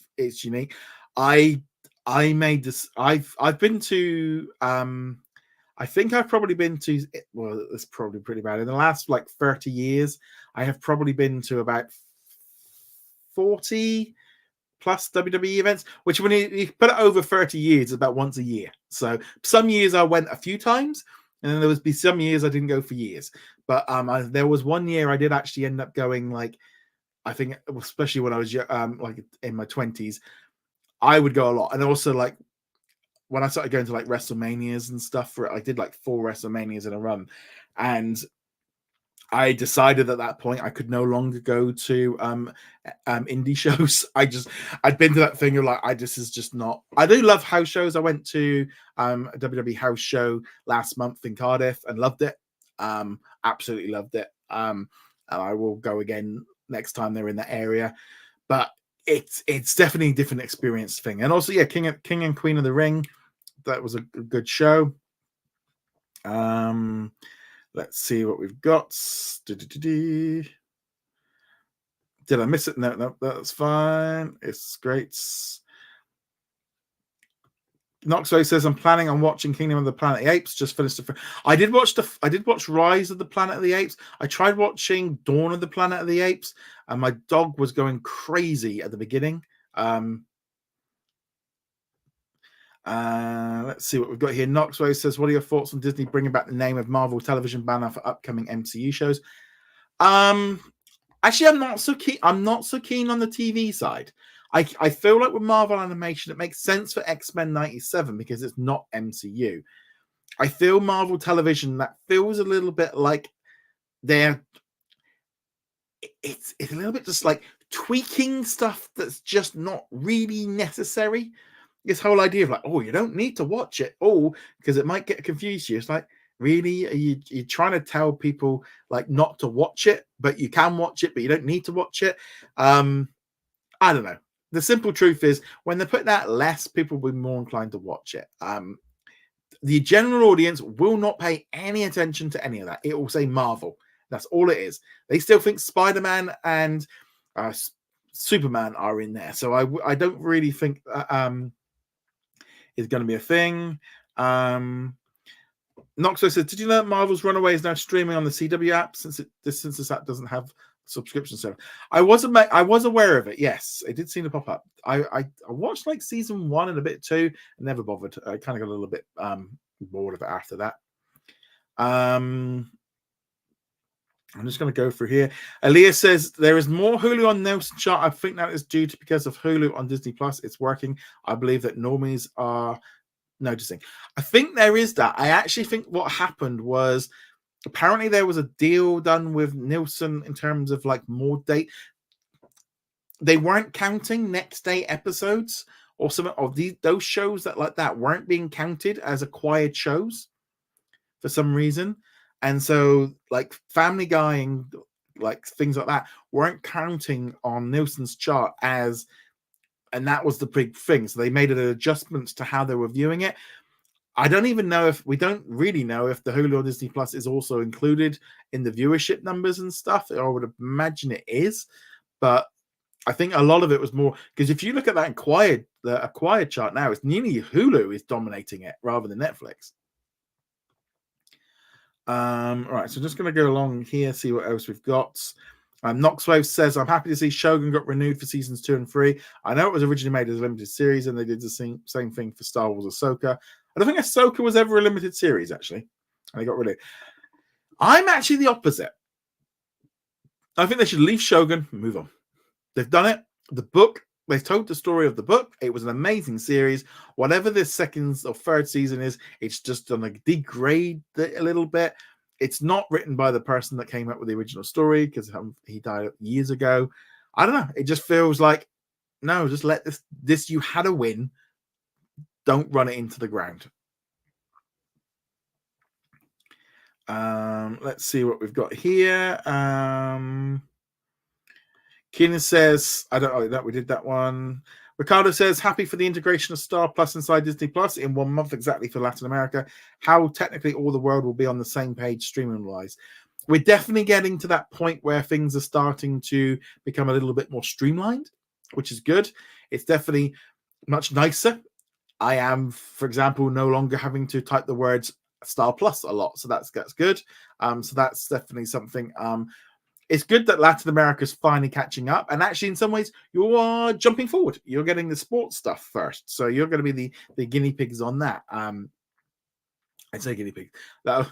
unique. I made this. I've been to. I think I've probably been to. Well, it's probably pretty bad. In the last 30 years, I have probably been to about 40 Plus WWE events, which when you put it over 30 years, is about once a year. So some years I went a few times, and then there would be some years I didn't go for years. But there was one year I did actually end up going, like, I think, especially when I was like in my 20s, I would go a lot. And also, like, when I started going to like WrestleManias and stuff, I did like 4 WrestleManias in a run, and I decided at that point I could no longer go to indie shows. I'd been to that thing of like, this is just not. I do love house shows. I went to a WWE house show last month in Cardiff and loved it. Absolutely loved it. And I will go again next time they're in that area. But it's definitely a different experience thing. And also, yeah, King and Queen of the Ring. That was a good show. Let's see what we've got. Did I miss it? No, that's fine. It's great. Knoxway says, I'm planning on watching Kingdom of the Planet of the Apes. Just finished I did watch Rise of the Planet of the Apes. I tried watching Dawn of the Planet of the Apes, and my dog was going crazy at the beginning. Let's see what we've got here. Knoxway says, what are your thoughts on Disney bringing back the name of Marvel television banner for upcoming MCU shows? Actually, I'm not so keen on the TV side. I feel like with Marvel animation, it makes sense for X-Men 97 because it's not MCU. I feel Marvel television, that feels a little bit like it's a little bit just like tweaking stuff that's just not really necessary. This whole idea of like, oh, you don't need to watch it, because it might get confused you. It's like, really, are you trying to tell people like not to watch it, but you can watch it, but you don't need to watch it? I don't know. The simple truth is, when they put that, less people will be more inclined to watch it. The general audience will not pay any attention to any of that. It will say Marvel. That's all it is. They still think Spider-Man and Superman are in there. So I don't really think is going to be a thing. Noxo says, did you know that Marvel's Runaway is now streaming on the CW app since this app doesn't have subscription service? I was aware of it. Yes, it did seem to pop up. I watched like season 1 and a bit 2 and never bothered. I kind of got a little bit bored of it after that. I'm just going to go through here. Aaliyah says, there is more Hulu on Nielsen chart. I think that is due to because of Hulu on Disney Plus. It's working. I believe that normies are noticing. I think there is that. I actually think what happened was apparently there was a deal done with Nielsen in terms of like more date. They weren't counting next day episodes or some of those shows that weren't being counted as acquired shows for some reason. And so, like Family Guy and like things like that weren't counting on Nielsen's chart and that was the big thing. So they made an adjustment to how they were viewing it. We don't really know if the Hulu or Disney Plus is also included in the viewership numbers and stuff. I would imagine it is, but I think a lot of it was more because if you look at that the acquired chart now, it's nearly Hulu is dominating it rather than Netflix. All right, so just going to go along here, see what else we've got. Knoxwave says, I'm happy to see Shogun got renewed for seasons 2 and 3. I know it was originally made as a limited series, and they did the same thing for Star Wars Ahsoka. I don't think Ahsoka was ever a limited series, actually. And they got rid of it. I'm actually the opposite. I think they should leave Shogun and move on. They've done it. The book, they told the story of the book. It was an amazing series. Whatever this second or third season is, it's just going to degrade it a little bit. It's not written by the person that came up with the original story because he died years ago. I don't know. It just feels like, no, just let this you had a win. Don't run it into the ground. Let's see what we've got here. Keenan says, I don't know that we did that one. Ricardo says, happy for the integration of Star Plus inside Disney Plus in 1 month exactly for Latin America. How technically all the world will be on the same page streaming wise. We're definitely getting to that point where things are starting to become a little bit more streamlined, which is good. It's definitely much nicer. I am, for example, no longer having to type the words Star Plus a lot, so that's good. So that's definitely something. it's good that Latin America's finally catching up, and actually, in some ways, you are jumping forward. You're getting the sports stuff first, so you're going to be the guinea pigs on that. I'd say guinea pig. That,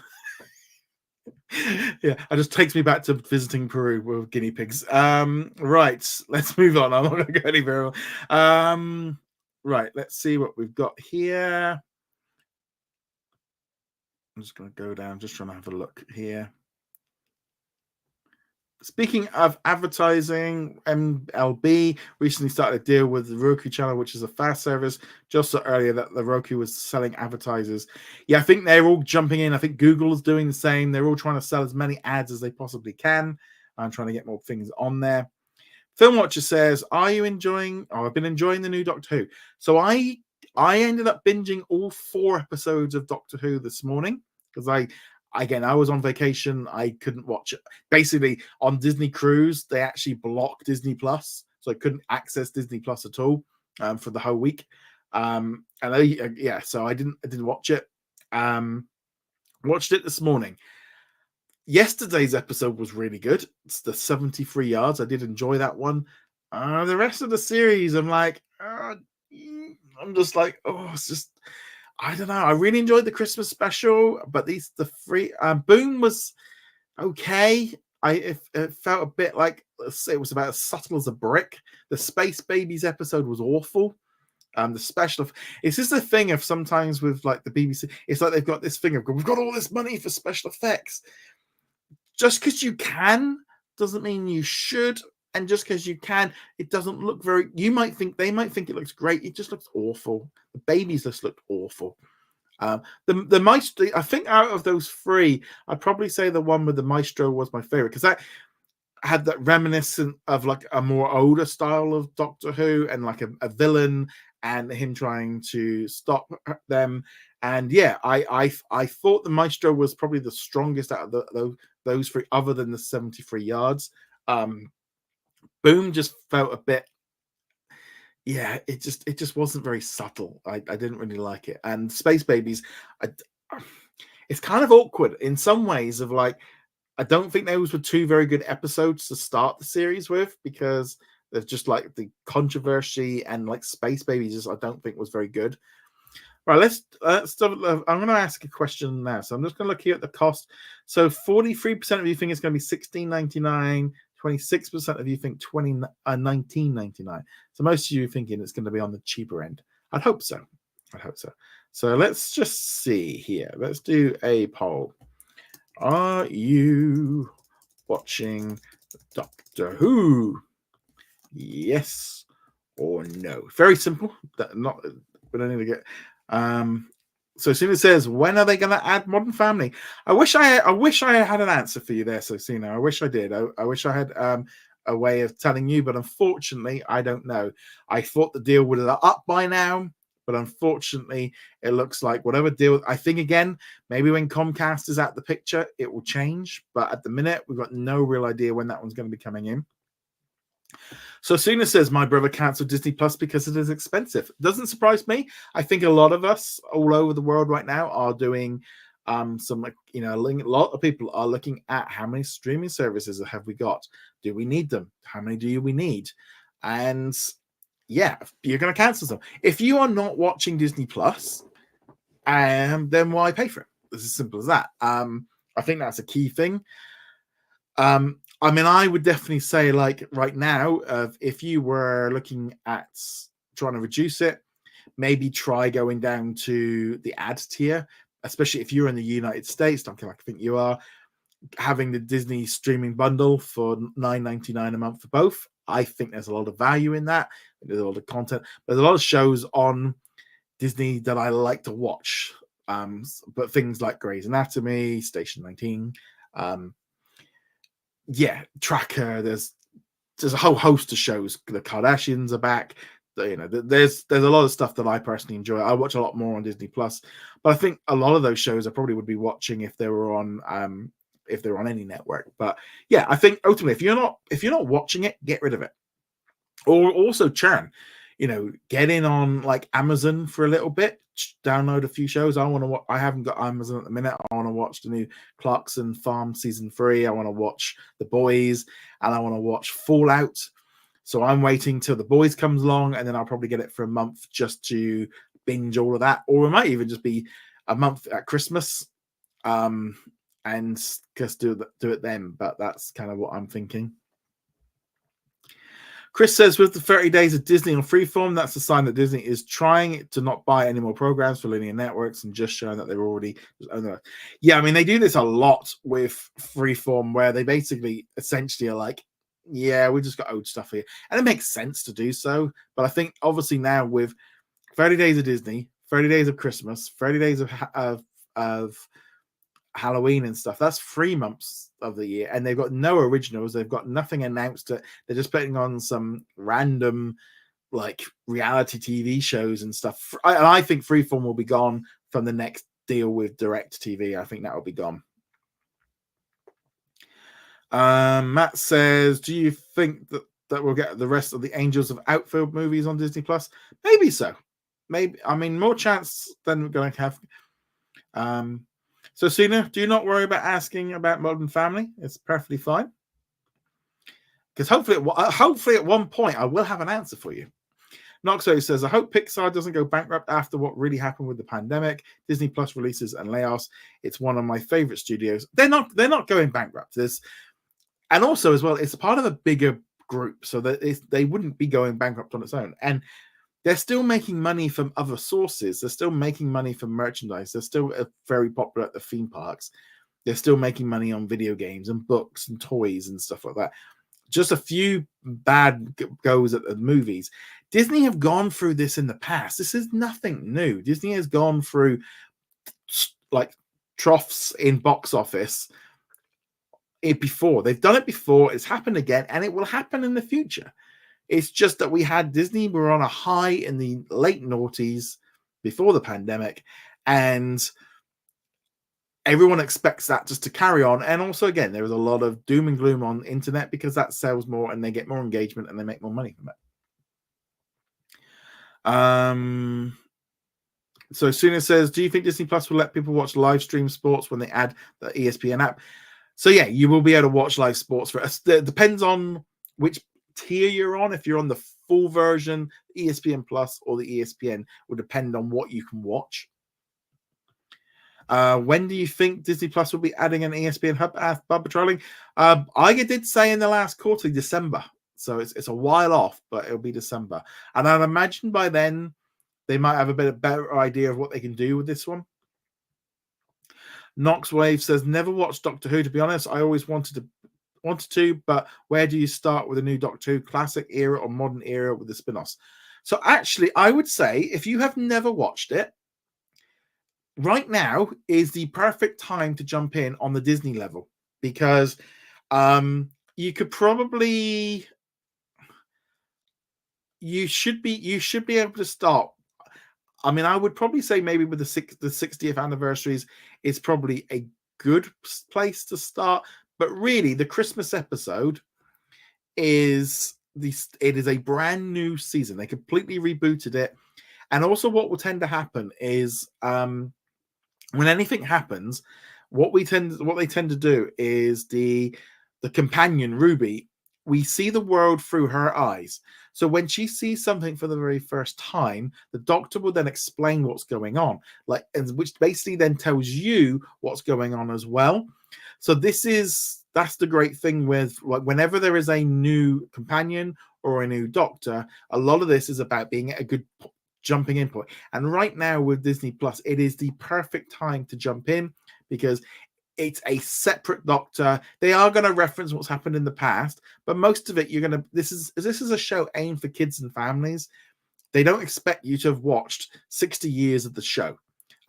yeah, it just takes me back to visiting Peru with guinea pigs. Right, let's move on. I'm not going to go any further. Right, let's see what we've got here. I'm just going to go down, just trying to have a look here. Speaking of advertising, MLB recently started a deal with the Roku channel, which is a fast service. Just saw earlier that the Roku was selling advertisers. Yeah, I think they're all jumping in. I think Google is doing the same. They're all trying to sell as many ads as they possibly can. I'm trying to get more things on there. Film Watcher says, "Are you enjoying?" Oh, I've been enjoying the new Doctor Who. So I ended up binging all 4 episodes of Doctor Who this morning because I was on vacation. I couldn't watch it. Basically, on Disney Cruise, they actually blocked Disney Plus, so I couldn't access Disney Plus at all for the whole week. So I didn't watch it. Watched it this morning. Yesterday's episode was really good. It's the 73 yards. I did enjoy that one. The rest of the series, I'm like, I'm just like, oh, it's just, I don't know. I really enjoyed the Christmas special, but the free Boom was okay. It felt a bit like it was about as subtle as a brick. The Space Babies episode was awful. The special, it's just a thing of sometimes with like the BBC, it's like they've got this thing of we've got all this money for special effects. Just because you can doesn't mean you should, and just because you can, it doesn't look very. They might think it looks great. It just looks awful. The babies just looked awful. The Maestro, I think out of those 3, I'd probably say the one with the Maestro was my favorite because that had that reminiscent of like a more older style of Doctor Who and like a villain and him trying to stop them. And yeah, I thought the Maestro was probably the strongest out of those 3, other than the 73 yards. Boom just felt a bit. Yeah, it just wasn't very subtle. I didn't really like it. And Space Babies, it's kind of awkward in some ways. Of like, I don't think those were 2 very good episodes to start the series with because there's just like the controversy and like Space Babies. I don't think was very good. Right, let's I'm going to ask a question now. So I'm just going to look here at the cost. So 43% of you think it's going to be $16.99. 26% of you think $19.99. So most of you are thinking it's going to be on the cheaper end. I'd hope so. So let's just see here. Let's do a poll. Are you watching Doctor Who? Yes or no? Very simple. We don't need to get. So soon it says, when are they going to add Modern Family? I wish I had an answer for you there, Sosina. I wish I did. I wish I had a way of telling you, but unfortunately, I don't know. I thought the deal would have up by now, but unfortunately, it looks like whatever deal. I think again, maybe when Comcast is out the picture, it will change. But at the minute, we've got no real idea when that one's going to be coming in. So Suna says, my brother cancelled Disney Plus because it is expensive. Doesn't surprise me. I think a lot of us all over the world right now are doing a lot of people are looking at how many streaming services have we got? Do we need them? How many do we need? And yeah, you're going to cancel them. If you are not watching Disney Plus, then why pay for it? It's as simple as that. I think that's a key thing. I mean, I would definitely say, like right now, if you were looking at trying to reduce it, maybe try going down to the ad tier, especially if you're in the United States. I think you are having the Disney streaming bundle for $9.99 a month for both. I think there's a lot of value in that. There's a lot of content. There's a lot of shows on Disney that I like to watch. But things like Grey's Anatomy, Station 19. Tracker. There's a whole host of shows. The Kardashians are back. There's a lot of stuff that I personally enjoy. I watch a lot more on Disney Plus, but I think a lot of those shows I probably would be watching if they were on any network. But yeah, I think ultimately if you're not watching it, get rid of it, or also churn. get in on like Amazon for a little bit, download a few shows. I haven't got Amazon at the minute. I want to watch the new Clarkson Farm season 3. I want to watch The Boys, and I want to watch Fallout. So I'm waiting till The Boys comes along, and then I'll probably get it for a month just to binge all of that. Or it might even just be a month at Christmas, and just do it then. But that's kind of what I'm thinking. Chris says, with the 30 days of Disney on Freeform, that's a sign that Disney is trying to not buy any more programs for linear networks and just showing that they're already. Yeah, I mean, they do this a lot with Freeform, where they basically essentially are like, yeah, we just got old stuff here. And it makes sense to do so. But I think obviously now with 30 days of Disney, 30 days of Christmas, 30 days of Halloween and stuff, that's 3 months of the year, and they've got no originals, they've got nothing announced. They're just putting on some random like reality TV shows and stuff. I think Freeform will be gone from the next deal with Direct TV. I think that will be gone. Matt says, do you think that we'll get the rest of the Angels of Outfield movies on Disney Plus? Maybe so. Maybe, I mean, more chance than we're going to have. So, Sina, do not worry about asking about Modern Family. It's perfectly fine. Because hopefully at one point I will have an answer for you. Noxo says, I hope Pixar doesn't go bankrupt after what really happened with the pandemic, Disney Plus releases and layoffs. It's one of my favorite studios. They're not going bankrupt. And also as well, it's part of a bigger group, so that they wouldn't be going bankrupt on its own. And they're still making money from other sources. They're still making money from merchandise. They're still very popular at the theme parks. They're still making money on video games and books and toys and stuff like that. Just a few bad goes at the movies. Disney have gone through this in the past. This is nothing new. Disney has gone through like troughs in box office before. They've done it before. It's happened again, and it will happen in the future. It's just that Disney were on a high in the late noughties before the pandemic, and everyone expects that just to carry on. And also, again, there is a lot of doom and gloom on the internet because that sells more and they get more engagement and they make more money from it. So Suna says, do you think Disney Plus will let people watch live stream sports when they add the ESPN app? So yeah, you will be able to watch live sports. It depends on which tier you're on. If you're on the full version, ESPN Plus or the ESPN will depend on what you can watch. When do you think Disney Plus will be adding an ESPN hub? Asked Bob Patrolling. I did say in the last quarter, December. So it's a while off, but it'll be December. And I'd imagine by then they might have a better idea of what they can do with this one. Knoxwave says, never watched Doctor Who, to be honest. I always wanted to, but where do you start with a new Doctor Who, classic era or modern era with the spin-offs? So actually, I would say if you have never watched it, right now is the perfect time to jump in on the Disney level, because you could probably you should be able to start. I mean, I would probably say maybe with the 60th anniversaries is probably a good place to start. But really, the Christmas episode is a brand new season. They completely rebooted it. And also what will tend to happen is when anything happens, what they tend to do is the companion, Ruby, we see the world through her eyes. So when she sees something for the very first time, the Doctor will then explain what's going on, which basically then tells you what's going on as well. So that's the great thing with whenever there is a new companion or a new Doctor, a lot of this is about being a good jumping in point. And right now with Disney Plus, it is the perfect time to jump in because it's a separate Doctor. They are going to reference what's happened in the past, but most of it this is a show aimed for kids and families. They don't expect you to have watched 60 years of the show.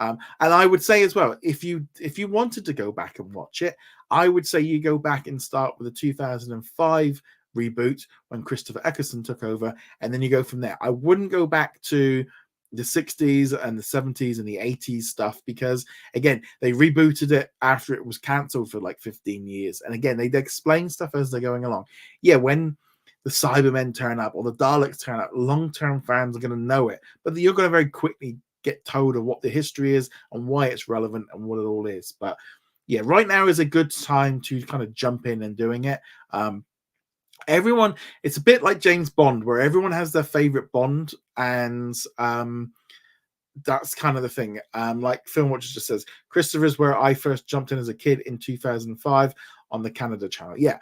And I would say as well, if you wanted to go back and watch it, I would say you go back and start with the 2005 reboot when Christopher Eccleston took over, and then you go from there. I wouldn't go back to the 60s and the 70s and the 80s stuff because, again, they rebooted it after it was cancelled for like 15 years. And again, they explain stuff as they're going along. Yeah, when the Cybermen turn up or the Daleks turn up, long-term fans are going to know it, but you're going to very quickly get told of what the history is and why it's relevant and what it all is. But yeah, right now is a good time to kind of jump in and doing it. Everyone, it's a bit like James Bond, where everyone has their favorite Bond, and that's kind of the thing. Like Film Watcher just says, Christopher is where I first jumped in as a kid in 2005 on the Canada channel. Yeah,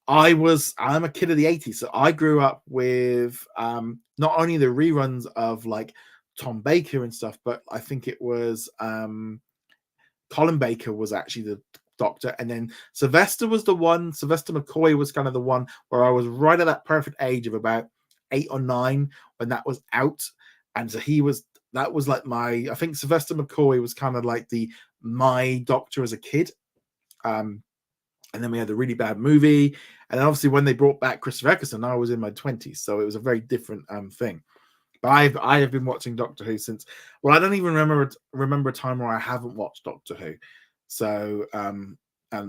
I'm a kid of the 80s, so I grew up with not only the reruns of like Tom Baker and stuff, but I think it was Colin Baker was actually the Doctor, and then Sylvester McCoy was kind of the one where I was right at that perfect age of about 8 or 9 when that was out, and so that was like I think Sylvester McCoy was kind of like my Doctor as a kid. And then we had the really bad movie, and then obviously when they brought back Christopher Eccleston, I was in my 20s, so it was a very different thing. But I have been watching Doctor Who since, well, I don't even remember a time where I haven't watched Doctor Who. So and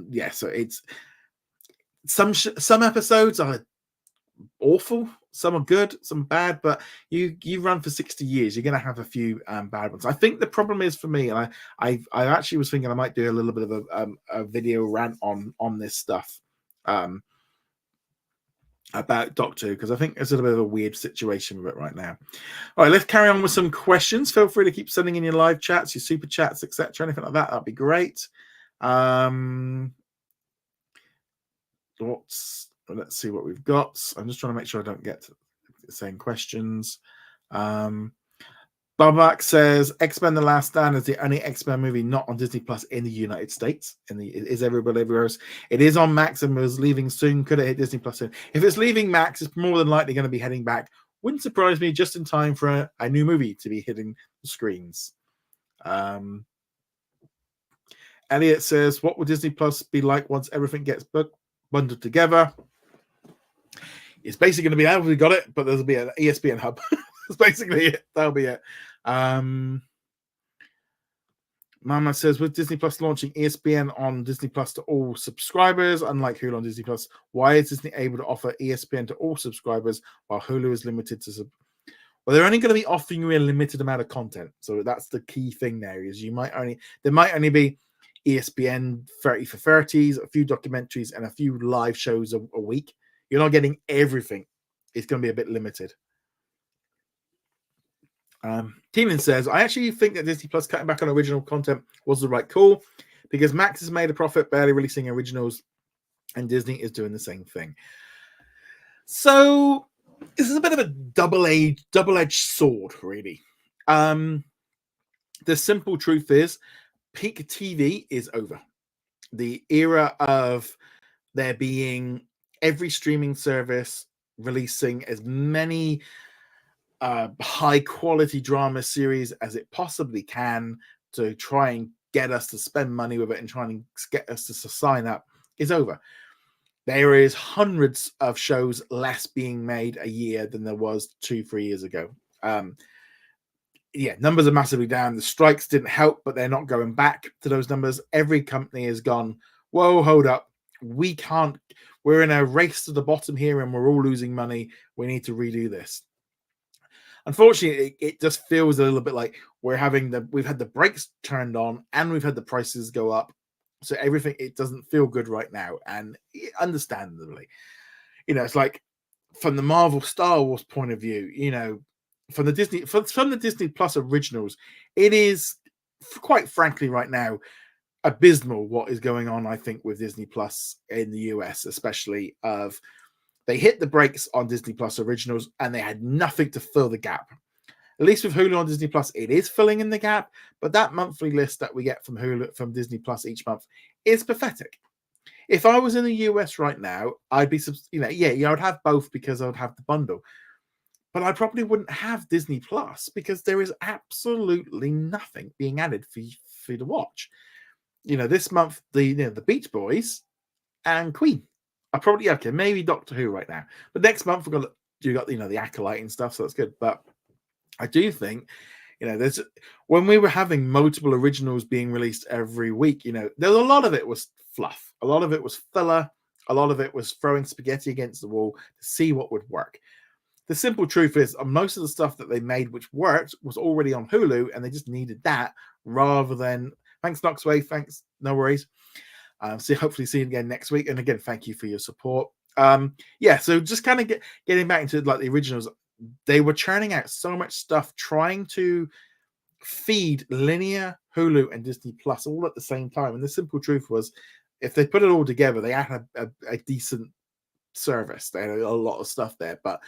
yeah, so it's some episodes are awful, some are good, some bad, but you run for 60 years, you're going to have a few bad ones. I think the problem is for me, and I actually was thinking I might do a little bit of a video rant on this stuff about Doctor Who, because I think there's a little bit of a weird situation with it right now. All right, let's carry on with some questions. Feel free to keep sending in your live chats, your super chats, etc., anything like that. That'd be great. Let's see what we've got. I'm just trying to make sure I don't get the same questions. Babak says X-Men: The Last Stand is the only X-Men movie not on Disney Plus in the United States. Is everybody everywhere else? It is on Max and was leaving soon. Could it hit Disney Plus soon? If it's leaving Max, it's more than likely going to be heading back. Wouldn't surprise me, just in time for a new movie to be hitting the screens. Elliot says, what will Disney Plus be like once everything gets bundled together? It's basically going to be how we got it, but there'll be an ESPN hub. That's basically it. That'll be it. Mama says, with Disney Plus launching ESPN on Disney Plus to all subscribers, unlike Hulu on Disney Plus, why is Disney able to offer ESPN to all subscribers while Hulu is limited to well, they're only going to be offering you a limited amount of content. So that's the key thing there, is there might only be ESPN 30 for 30s, a few documentaries, and a few live shows a week. You're not getting everything. It's going to be a bit limited. Teenan says, I actually think that Disney Plus cutting back on original content was the right call, because Max has made a profit barely releasing originals, and Disney is doing the same thing. So this is a bit of a double-edged sword, really. The simple truth is, peak TV is over. The era of there being every streaming service releasing as many high quality drama series as it possibly can to try and get us to spend money with it and try and get us to sign up is over. There is hundreds of shows less being made a year than there was 2-3 years ago. Yeah, numbers are massively down. The strikes didn't help, but they're not going back to those numbers. Every company has gone, whoa, hold up. We're in a race to the bottom here and we're all losing money. We need to redo this. Unfortunately, it just feels a little bit like we've had the brakes turned on and we've had the prices go up. So everything, it doesn't feel good right now. And understandably, it's like from the Marvel Star Wars point of view, from the Disney Plus originals, it is quite frankly right now abysmal what is going on, I think, with Disney Plus in the US, especially they hit the brakes on Disney Plus originals and they had nothing to fill the gap. At least with Hulu on Disney Plus, it is filling in the gap, but that monthly list that we get from Disney Plus each month is pathetic. If I was in the US right now, I'd be, I would have both because I would have the bundle, but I probably wouldn't have Disney Plus because there is absolutely nothing being added for you to watch. This month, the Beach Boys and Queen are probably okay. Maybe Doctor Who right now, but next month we've got the Acolyte and stuff, so that's good. But I do think, there's when we were having multiple originals being released every week, there's a lot of it was fluff, a lot of it was filler, a lot of it was throwing spaghetti against the wall to see what would work. The simple truth is most of the stuff that they made which worked was already on Hulu, and they just needed that rather than, thanks Knoxway, thanks, no worries. Hopefully see you again next week. And again, thank you for your support. So just kind of getting back into like the originals, they were churning out so much stuff, trying to feed linear, Hulu, and Disney Plus all at the same time. And the simple truth was, if they put it all together, they had a decent service. They had a lot of stuff there, but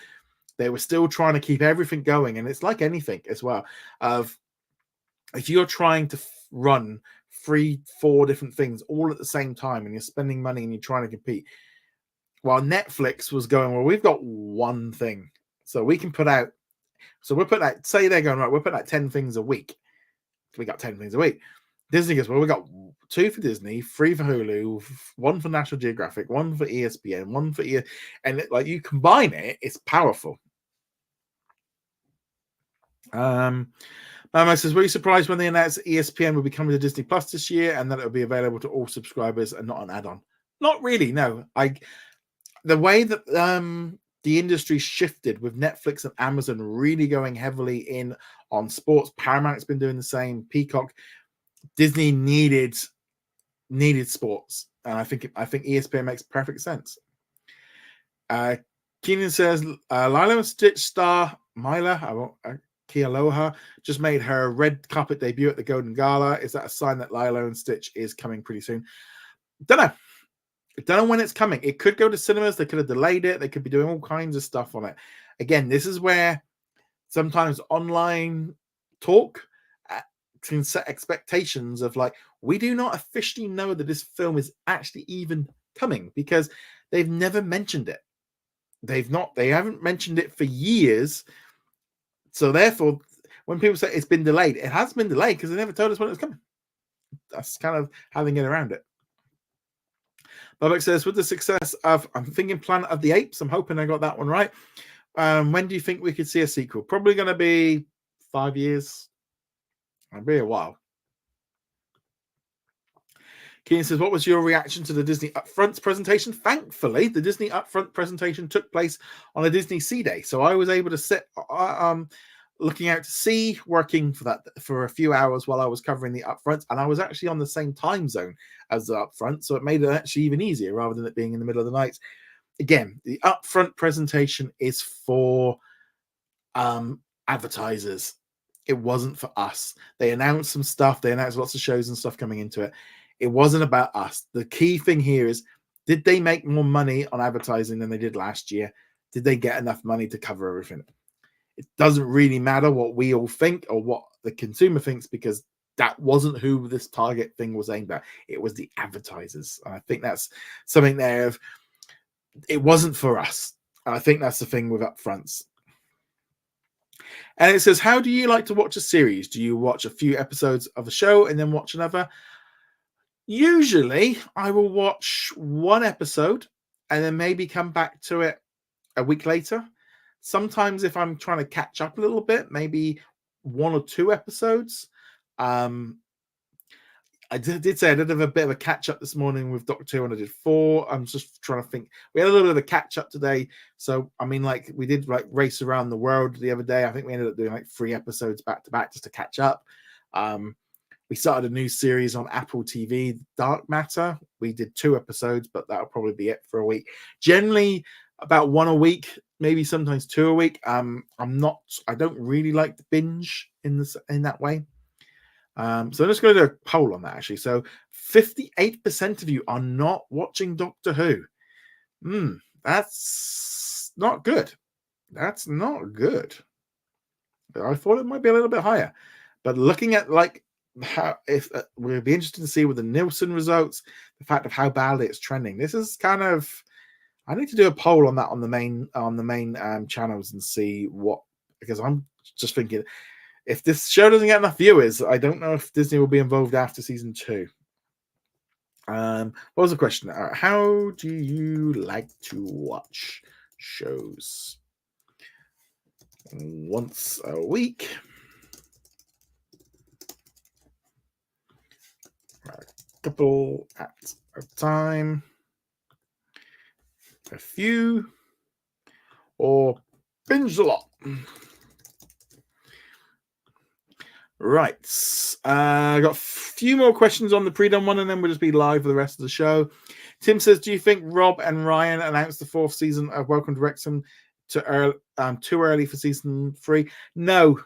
they were still trying to keep everything going. And it's like anything as well. If you're trying to run 3-4 different things all at the same time, and you're spending money and you're trying to compete, while Netflix was going, well, we've got one thing, so we can put out. So we're putting out, say they're going, right, we're putting out 10 things a week. We got 10 things a week. Disney goes, well, we got 2 for Disney, 3 for Hulu, 1 for National Geographic, 1 for ESPN, 1 for and like you combine it, it's powerful. Mamo says, were you surprised when they announced that ESPN will be coming to Disney Plus this year and that it will be available to all subscribers and not an add-on? Not really, no. The way that the industry shifted with Netflix and Amazon really going heavily in on sports, Paramount's been doing the same, Peacock, Disney needed sports, and I think ESPN makes perfect sense. Keenan says, Lilo and Stitch star Mila Kealoha just made her red carpet debut at the Golden Gala. Is that a sign that Lilo and Stitch is coming pretty soon? Don't know when it's coming. It could go to cinemas. They could have delayed it. They could be doing all kinds of stuff on it. Again, this is where sometimes online talk can set expectations of like, we do not officially know that this film is actually even coming because they've never mentioned it. They haven't mentioned it for years. So therefore, when people say it's been delayed, it has been delayed because they never told us when it was coming. That's kind of how they get around it. Bubak says, with the success of, I'm thinking Planet of the Apes, I'm hoping I got that one right. When do you think we could see a sequel? Probably going to be 5 years. It'll be a while. Keenan says, what was your reaction to the Disney Upfronts presentation? Thankfully, the Disney Upfront presentation took place on a Disney Sea Day. So I was able to sit looking out to sea, working for a few hours while I was covering the Upfronts. And I was actually on the same time zone as the Upfront. So it made it actually even easier rather than it being in the middle of the night. Again, the Upfront presentation is for advertisers. It wasn't for us. They announced some stuff. They announced lots of shows and stuff coming into it. It wasn't about us. The key thing here is, did they make more money on advertising than they did last year? Did they get enough money to cover everything? It doesn't really matter what we all think or what the consumer thinks, because that wasn't who this target thing was aimed at. It was the advertisers. And I think that's something there of, it wasn't for us. And I think that's the thing with Upfronts. And it says, how do you like to watch a series? Do you watch a few episodes of a show and then watch another? Usually, I will watch one episode and then maybe come back to it a week later. Sometimes if I'm trying to catch up a little bit, maybe 1 or 2 episodes. I did say I did have a bit of a catch up this morning with Doctor Who, and I did 4. I'm just trying to think. We had a little bit of a catch up today. So, I mean, like we did like Race Around the World the other day. I think we ended up doing like 3 episodes back to back just to catch up. We started a new series on Apple TV, Dark Matter. We did 2 episodes, but that'll probably be it for a week. Generally, about 1 a week, maybe sometimes 2 a week. I don't really like to binge in that way. So I'm just going to do a poll on that, actually. So 58% of you are not watching Doctor Who. That's not good. That's not good. I thought it might be a little bit higher. But looking at like how, if we'll be interested to see with the Nielsen results, the fact of how badly it's trending. This is kind of, I need to do a poll on that on the main channels and see what, because I'm just thinking, if this show doesn't get enough viewers, I don't know if Disney will be involved after season 2. What was the question? How do you like to watch shows? Once a week. A couple at a time. a few, or binge a lot. Right. I got a few more questions on the pre-done one, and then we'll just be live for the rest of the show. Tim says, do you think Rob and Ryan announced the 4th season of Welcome to Wrexham too early for season 3? No.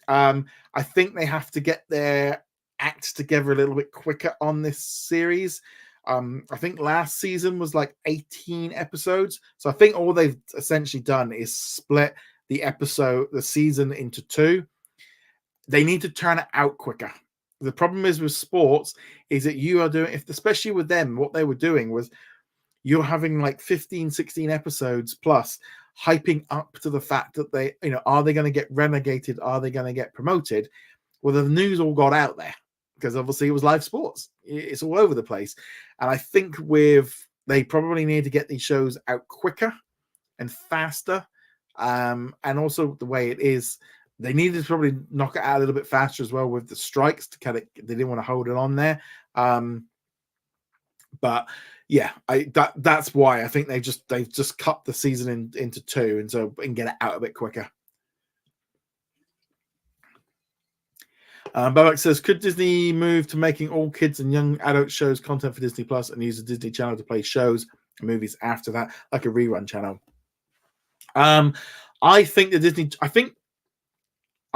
I think they have to get their acts together a little bit quicker on this series. I think last season was like 18 episodes. So I think all they've essentially done is split the season into 2. They need to turn it out quicker. The problem is with sports is that you are doing, especially with them, what they were doing was you're having like 15, 16 episodes plus hyping up to the fact that they, are they going to get relegated? Are they going to get promoted? Well, the news all got out there because obviously it was live sports. It's all over the place. And I think they probably need to get these shows out quicker and faster. And also the way it is, they needed to probably knock it out a little bit faster as well with the strikes to kind of, they didn't want to hold it on there. But yeah, that's why I think they've just cut the season into 2 and get it out a bit quicker. Babak says, could Disney move to making all kids and young adult shows content for Disney Plus and use the Disney Channel to play shows and movies after that, like a rerun channel? I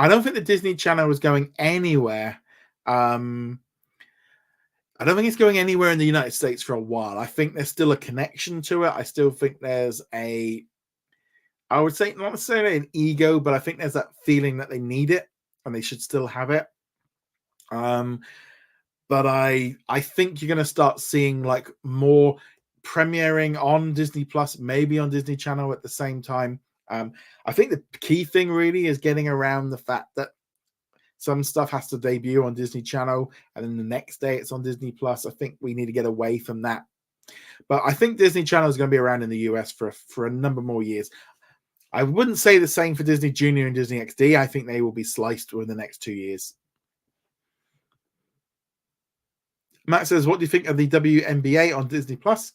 don't think the Disney Channel is going anywhere. I don't think it's going anywhere in the United States for a while. I think there's still a connection to it. I still think there's I would say not necessarily an ego, but I think there's that feeling that they need it and they should still have it. But I think you're going to start seeing like more premiering on Disney Plus, maybe on Disney Channel at the same time. I think the key thing really is getting around the fact that some stuff has to debut on Disney Channel and then the next day it's on Disney Plus. I think we need to get away from that. But I think Disney Channel is going to be around in the US for a number more years. I wouldn't say the same for Disney Junior and Disney XD. I think they will be sliced within the next 2 years. Matt says, what do you think of the WNBA on Disney Plus?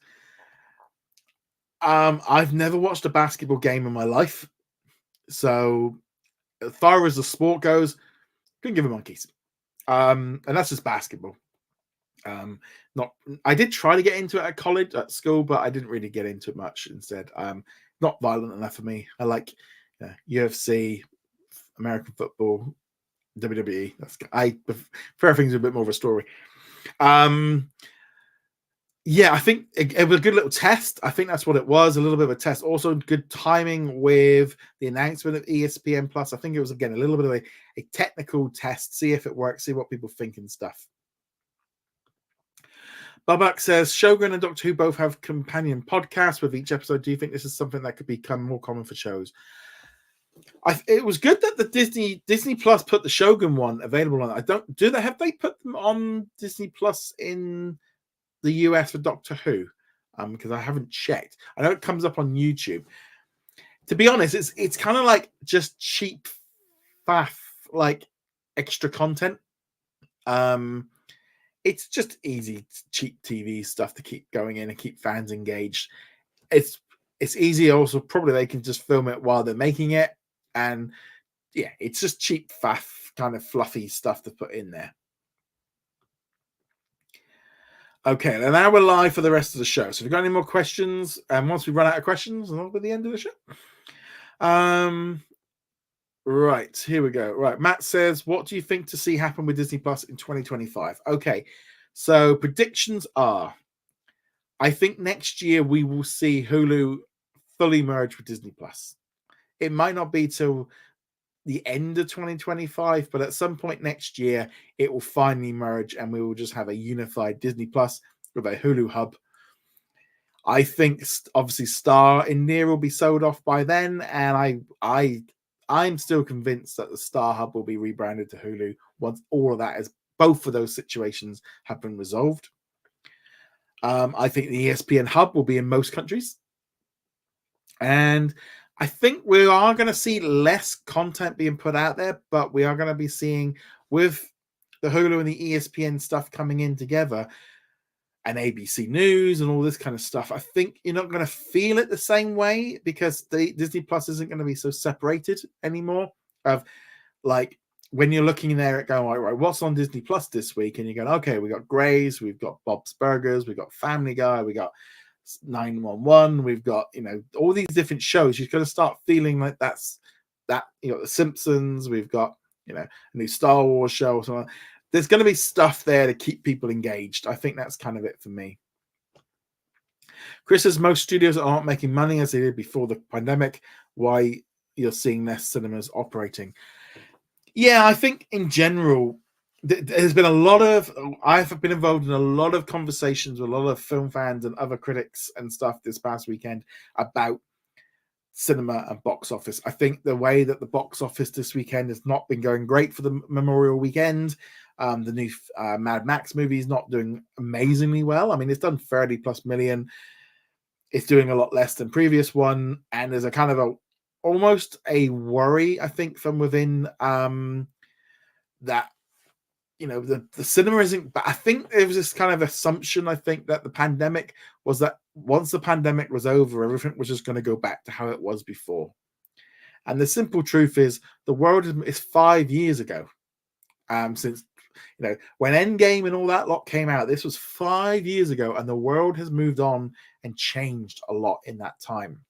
I've never watched a basketball game in my life. So as far as the sport goes, couldn't give a monkeys. And that's just basketball. I did try to get into it at school, but I didn't really get into it much instead. Not violent enough for me. I like UFC, American football, WWE. I prefer things with a bit more of a story. Yeah, I think it was a good little test. I think that's what it was, a little bit of a test. Also, good timing with the announcement of ESPN Plus. I think it was, again, a little bit of a technical test, see if it works, see what people think and stuff. Babak says, Shogun and Doctor Who both have companion podcasts with each episode. Do you think this is something that could become more common for shows? It was good that the Disney Plus put the Shogun one available on. Have they put them on Disney Plus in the US for Doctor Who? Because I haven't checked. I know it comes up on YouTube. To be honest, it's kind of like just cheap faff, like extra content. It's just easy, cheap TV stuff to keep going in and keep fans engaged. It's easy. Also, probably they can just film it while they're making it. And yeah, it's just cheap faff, kind of fluffy stuff to put in there. Okay, and now we're live for the rest of the show. So if you've got any more questions, and once we run out of questions, that'll be the end of the show. Right, here we go. Right, Matt says, what do you think to see happen with Disney Plus in 2025? Okay, so predictions are, I think next year we will see Hulu fully merge with Disney Plus. It might not be till the end of 2025, but at some point next year, it will finally merge and we will just have a unified Disney Plus with a Hulu hub. I think obviously Star India will be sold off by then, and I'm still convinced that the Star hub will be rebranded to Hulu once all of that is, both of those situations have been resolved. I think the ESPN hub will be in most countries, and I think we are going to see less content being put out there, but we are going to be seeing, with the Hulu and the ESPN stuff coming in together, and ABC News and all this kind of stuff, I think you're not going to feel it the same way, because the Disney Plus isn't going to be so separated anymore. Of like, when you're looking there at going, right, what's on Disney Plus this week? And you're going, okay, we got Grey's, we've got Bob's Burgers, we've got Family Guy, we got 911, we've got, all these different shows. You're going to start feeling like that's that. The Simpsons, we've got, a new Star Wars show or something. There's going to be stuff there to keep people engaged. I think that's kind of it for me. Chris says most studios aren't making money as they did before the pandemic. Why you're seeing less cinemas operating? Yeah, I think in general, there's been a lot of, I've been involved in a lot of conversations with a lot of film fans and other critics and stuff this past weekend about cinema and box office. I think the way that the box office this weekend has not been going great for the Memorial Weekend. The new Mad Max movie is not doing amazingly well. I mean, it's done 30+ million. It's doing a lot less than previous one. And there's a kind of almost a worry, I think, from within that, the cinema isn't, but I think there was this kind of assumption, I think, that the pandemic was that once the pandemic was over, everything was just going to go back to how it was before. And the simple truth is the world is 5 years ago. Since, when Endgame and all that lot came out, this was 5 years ago, and the world has moved on and changed a lot in that time.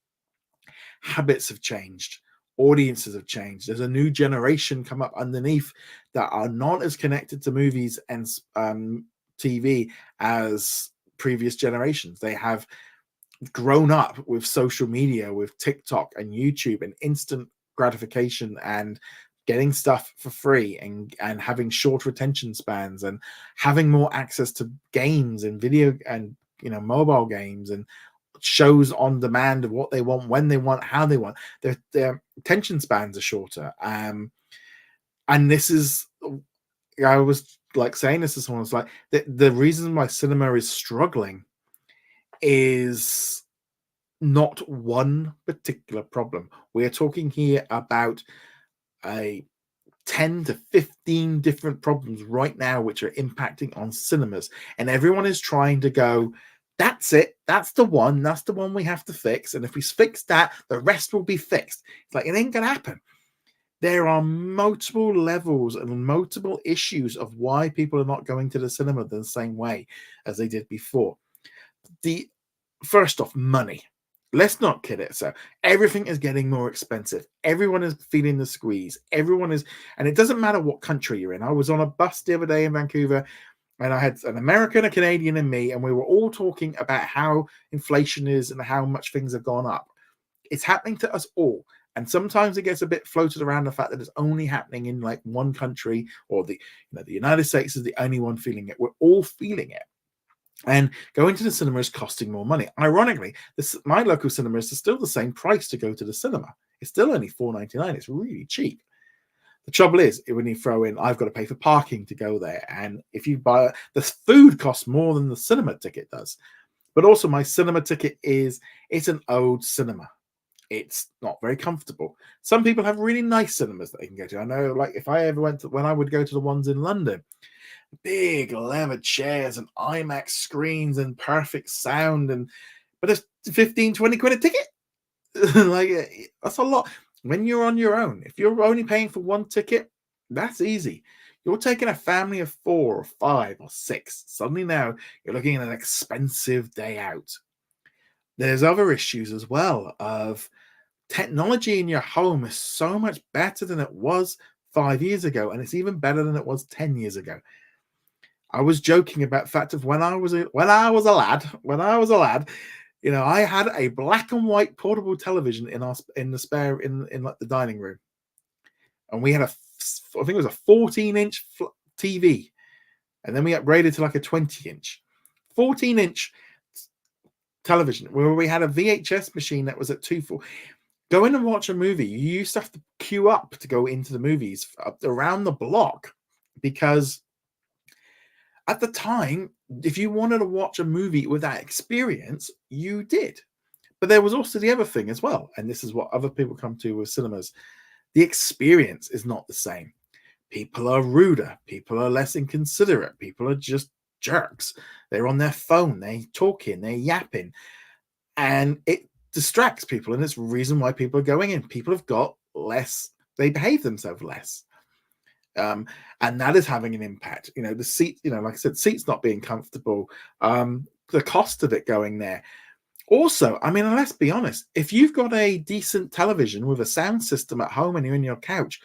Habits have changed. Audiences have changed. There's a new generation come up underneath that are not as connected to movies and TV as previous generations. They have grown up with social media, with TikTok and YouTube and instant gratification and getting stuff for free and having short retention spans and having more access to games and video and mobile games and shows on demand of what they want, when they want, how they want. Their attention spans are shorter. And this is, I was like saying this to someone, it's like the reason why cinema is struggling is not one particular problem. We are talking here about a 10 to 15 different problems right now which are impacting on cinemas, and everyone is trying to go, that's it, that's the one we have to fix, and if we fix that, the rest will be fixed. It's like, it ain't gonna happen. There are multiple levels and multiple issues of why people are not going to the cinema the same way as they did before. First off, money. Let's not kid it. So everything is getting more expensive. Everyone is feeling the squeeze. Everyone is, and it doesn't matter what country you're in. I was on a bus the other day in Vancouver, and I had an American, a Canadian, and me, and we were all talking about how inflation is and how much things have gone up. It's happening to us all. And sometimes it gets a bit floated around the fact that it's only happening in like one country, or the United States is the only one feeling it. We're all feeling it. And going to the cinema is costing more money. Ironically, my local cinema is still the same price to go to the cinema. It's still only $4.99. It's really cheap. The trouble is, when you throw in, I've got to pay for parking to go there. And if you buy, the food costs more than the cinema ticket does. But also my cinema ticket it's an old cinema. It's not very comfortable. Some people have really nice cinemas that they can go to. I know, like, if I ever when I would go to the ones in London, big leather chairs and IMAX screens and perfect sound, but it's 15-20 quid a ticket. Like, that's a lot. When you're on your own, if you're only paying for one ticket, that's easy. You're taking a family of 4 or 5 or 6. Suddenly now you're looking at an expensive day out. There's other issues as well of technology in your home is so much better than it was 5 years ago, and it's even better than it was 10 years ago. I was joking about the fact of when I was a lad, I had a black and white portable television in the dining room, and we had I think it was a 14-inch TV, and then we upgraded to like a 20-inch, 14-inch television where we had a VHS machine that was at 240. Go in and watch a movie. You used to have to queue up to go into the movies around the block, because at the time, if you wanted to watch a movie with that experience, you did. But there was also the other thing as well, and this is what other people come to with cinemas. The experience is not the same. People are ruder. People are less inconsiderate. People are just jerks. They're on their phone, they're talking, they're yapping, and it distracts people. And it's the reason why people are going in. People have got less, they behave themselves less. And that is having an impact. The seat, like I said, seats not being comfortable, the cost of it going there. Also, I mean, let's be honest, if you've got a decent television with a sound system at home and you're in your couch,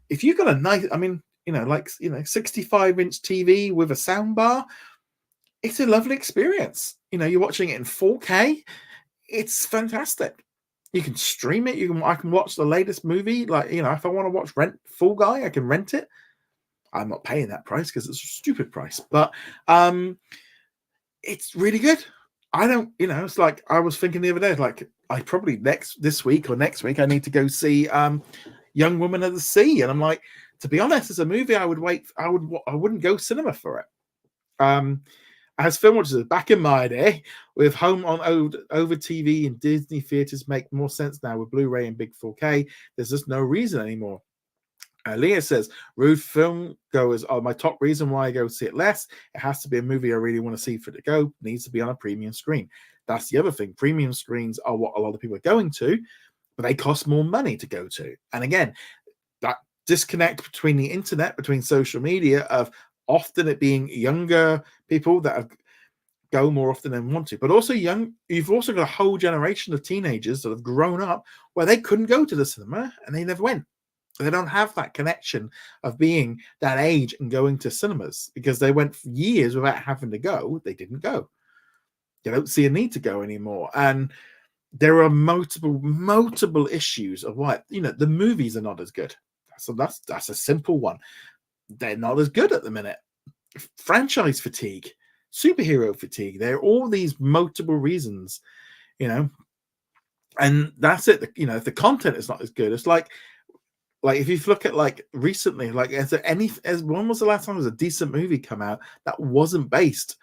if you've got a nice, 65-inch TV with a sound bar, it's a lovely experience. You're watching it in 4K. It's fantastic. You can stream it. I can watch the latest movie. Like, if I want to watch Fall Guy, I can rent it. I'm not paying that price because it's a stupid price, but it's really good. I don't, it's like I was thinking the other day, like I probably this week or next week I need to go see Young Woman of the Sea, and I'm like, to be honest, as a movie, I wouldn't go cinema for it. As film watchers, back in my day, with home on over TV and Disney theaters make more sense now with Blu-ray and big 4K. There's just no reason anymore. Leah says, rude film goers are my top reason why I go see it less. It has to be a movie I really want to see for it to go. It needs to be on a premium screen. That's the other thing. Premium screens are what a lot of people are going to, but they cost more money to go to. And again, that disconnect between the internet, between social media, of often it being younger people that go more often than want to, but also you've also got a whole generation of teenagers that have grown up where they couldn't go to the cinema and they never went. They don't have that connection of being that age and going to cinemas because they went for years without having to go. They didn't go. They don't see a need to go anymore. And there are multiple issues of why, the movies are not as good. So that's a simple one. They're not as good at the minute. Franchise fatigue, superhero fatigue. There are all these multiple reasons, and that's it. If the content is not as good, it's like if you look at like recently, like when was the last time there was a decent movie come out that wasn't based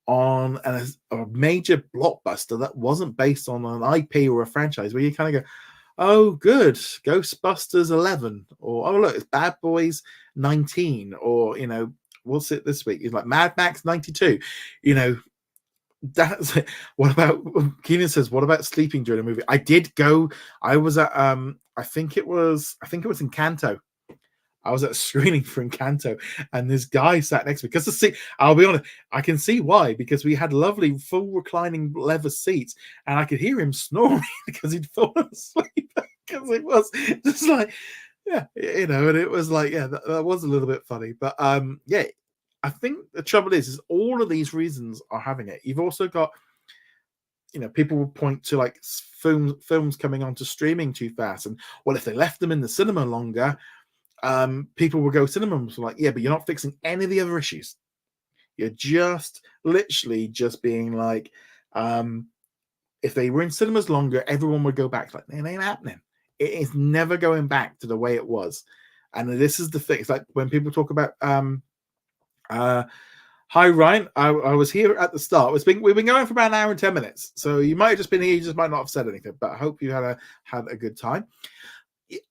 on a major blockbuster, that wasn't based on an IP or a franchise where you kind of go, oh, good, Ghostbusters 11, or oh look, it's Bad Boys 19, or what's it this week? It's like Mad Max 92. That's it. What about, Keenan says, what about sleeping during a movie? I did go. I was at I think it was Encanto. I was at a screening for Encanto, and this guy sat next to me because I'll be honest, I can see why, because we had lovely full reclining leather seats, and I could hear him snoring because he'd fallen asleep because it was just like, and it was like, that was a little bit funny, but I think the trouble is all of these reasons are having it. You've also got, people will point to like films coming onto streaming too fast, and well, if they left them in the cinema longer, people will go cinema and like, yeah, but you're not fixing any of the other issues. You're just literally just being like, if they were in cinemas longer, everyone would go back. Like, it ain't happening. It is never going back to the way it was. And this is the thing. It's like when people talk about hi Ryan, I was here at the start. We've been going for about an hour and 10 minutes, so you might have just been here, you just might not have said anything, but I hope you had a good time.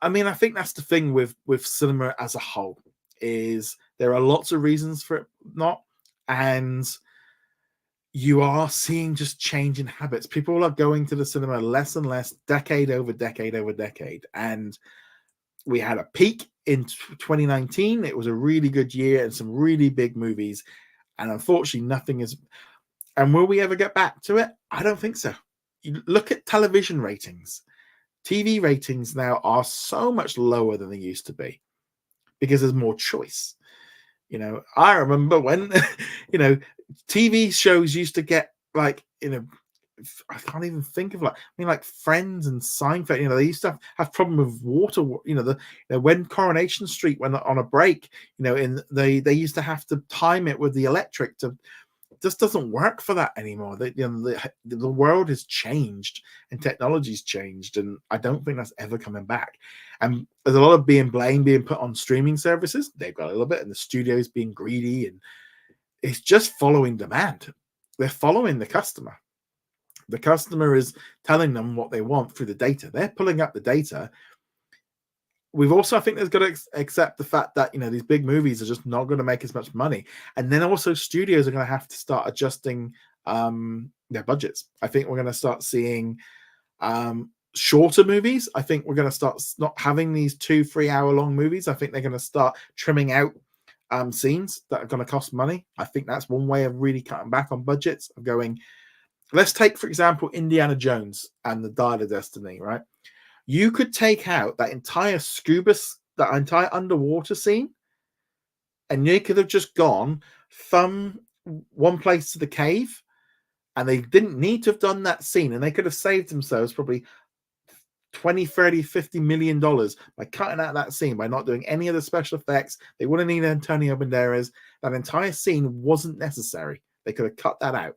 I mean, I think that's the thing with cinema as a whole, is there are lots of reasons for it not, and you are seeing just change in habits. People are going to the cinema less and less, decade over decade over decade, and we had a peak in 2019. It was a really good year and some really big movies, and unfortunately nothing is. And will we ever get back to it? I don't think so. You look at television ratings. TV ratings now are so much lower than they used to be because there's more choice. I remember when, TV shows used to get like, I can't even think of like Friends and Seinfeld. They used to have problem with water. When Coronation Street went on a break, they used to have to time it with the electric to. Just doesn't work for that anymore. The world has changed and technology's changed, and I don't think that's ever coming back. And there's a lot of blame being put on streaming services. They've got a little bit, and the studios being greedy, and it's just following demand. They're following the customer. The customer is telling them what they want through the data. They're pulling up the data, we've also, I think, there's got to accept the fact that these big movies are just not going to make as much money, and then also studios are going to have to start adjusting their budgets. I think we're going to start seeing shorter movies. I think we're going to start not having these 2-3 hour long movies. I think they're going to start trimming out scenes that are going to cost money. I think that's one way of really cutting back on budgets, of going, let's take, for example, Indiana Jones and the Dial of Destiny, right? You could take out that entire underwater scene, and they could have just gone from one place to the cave, and they didn't need to have done that scene, and they could have saved themselves probably 20, 30, 50 million dollars by cutting out that scene, by not doing any of the special effects. They wouldn't need Antonio Banderas. That entire scene wasn't necessary. They could have cut that out.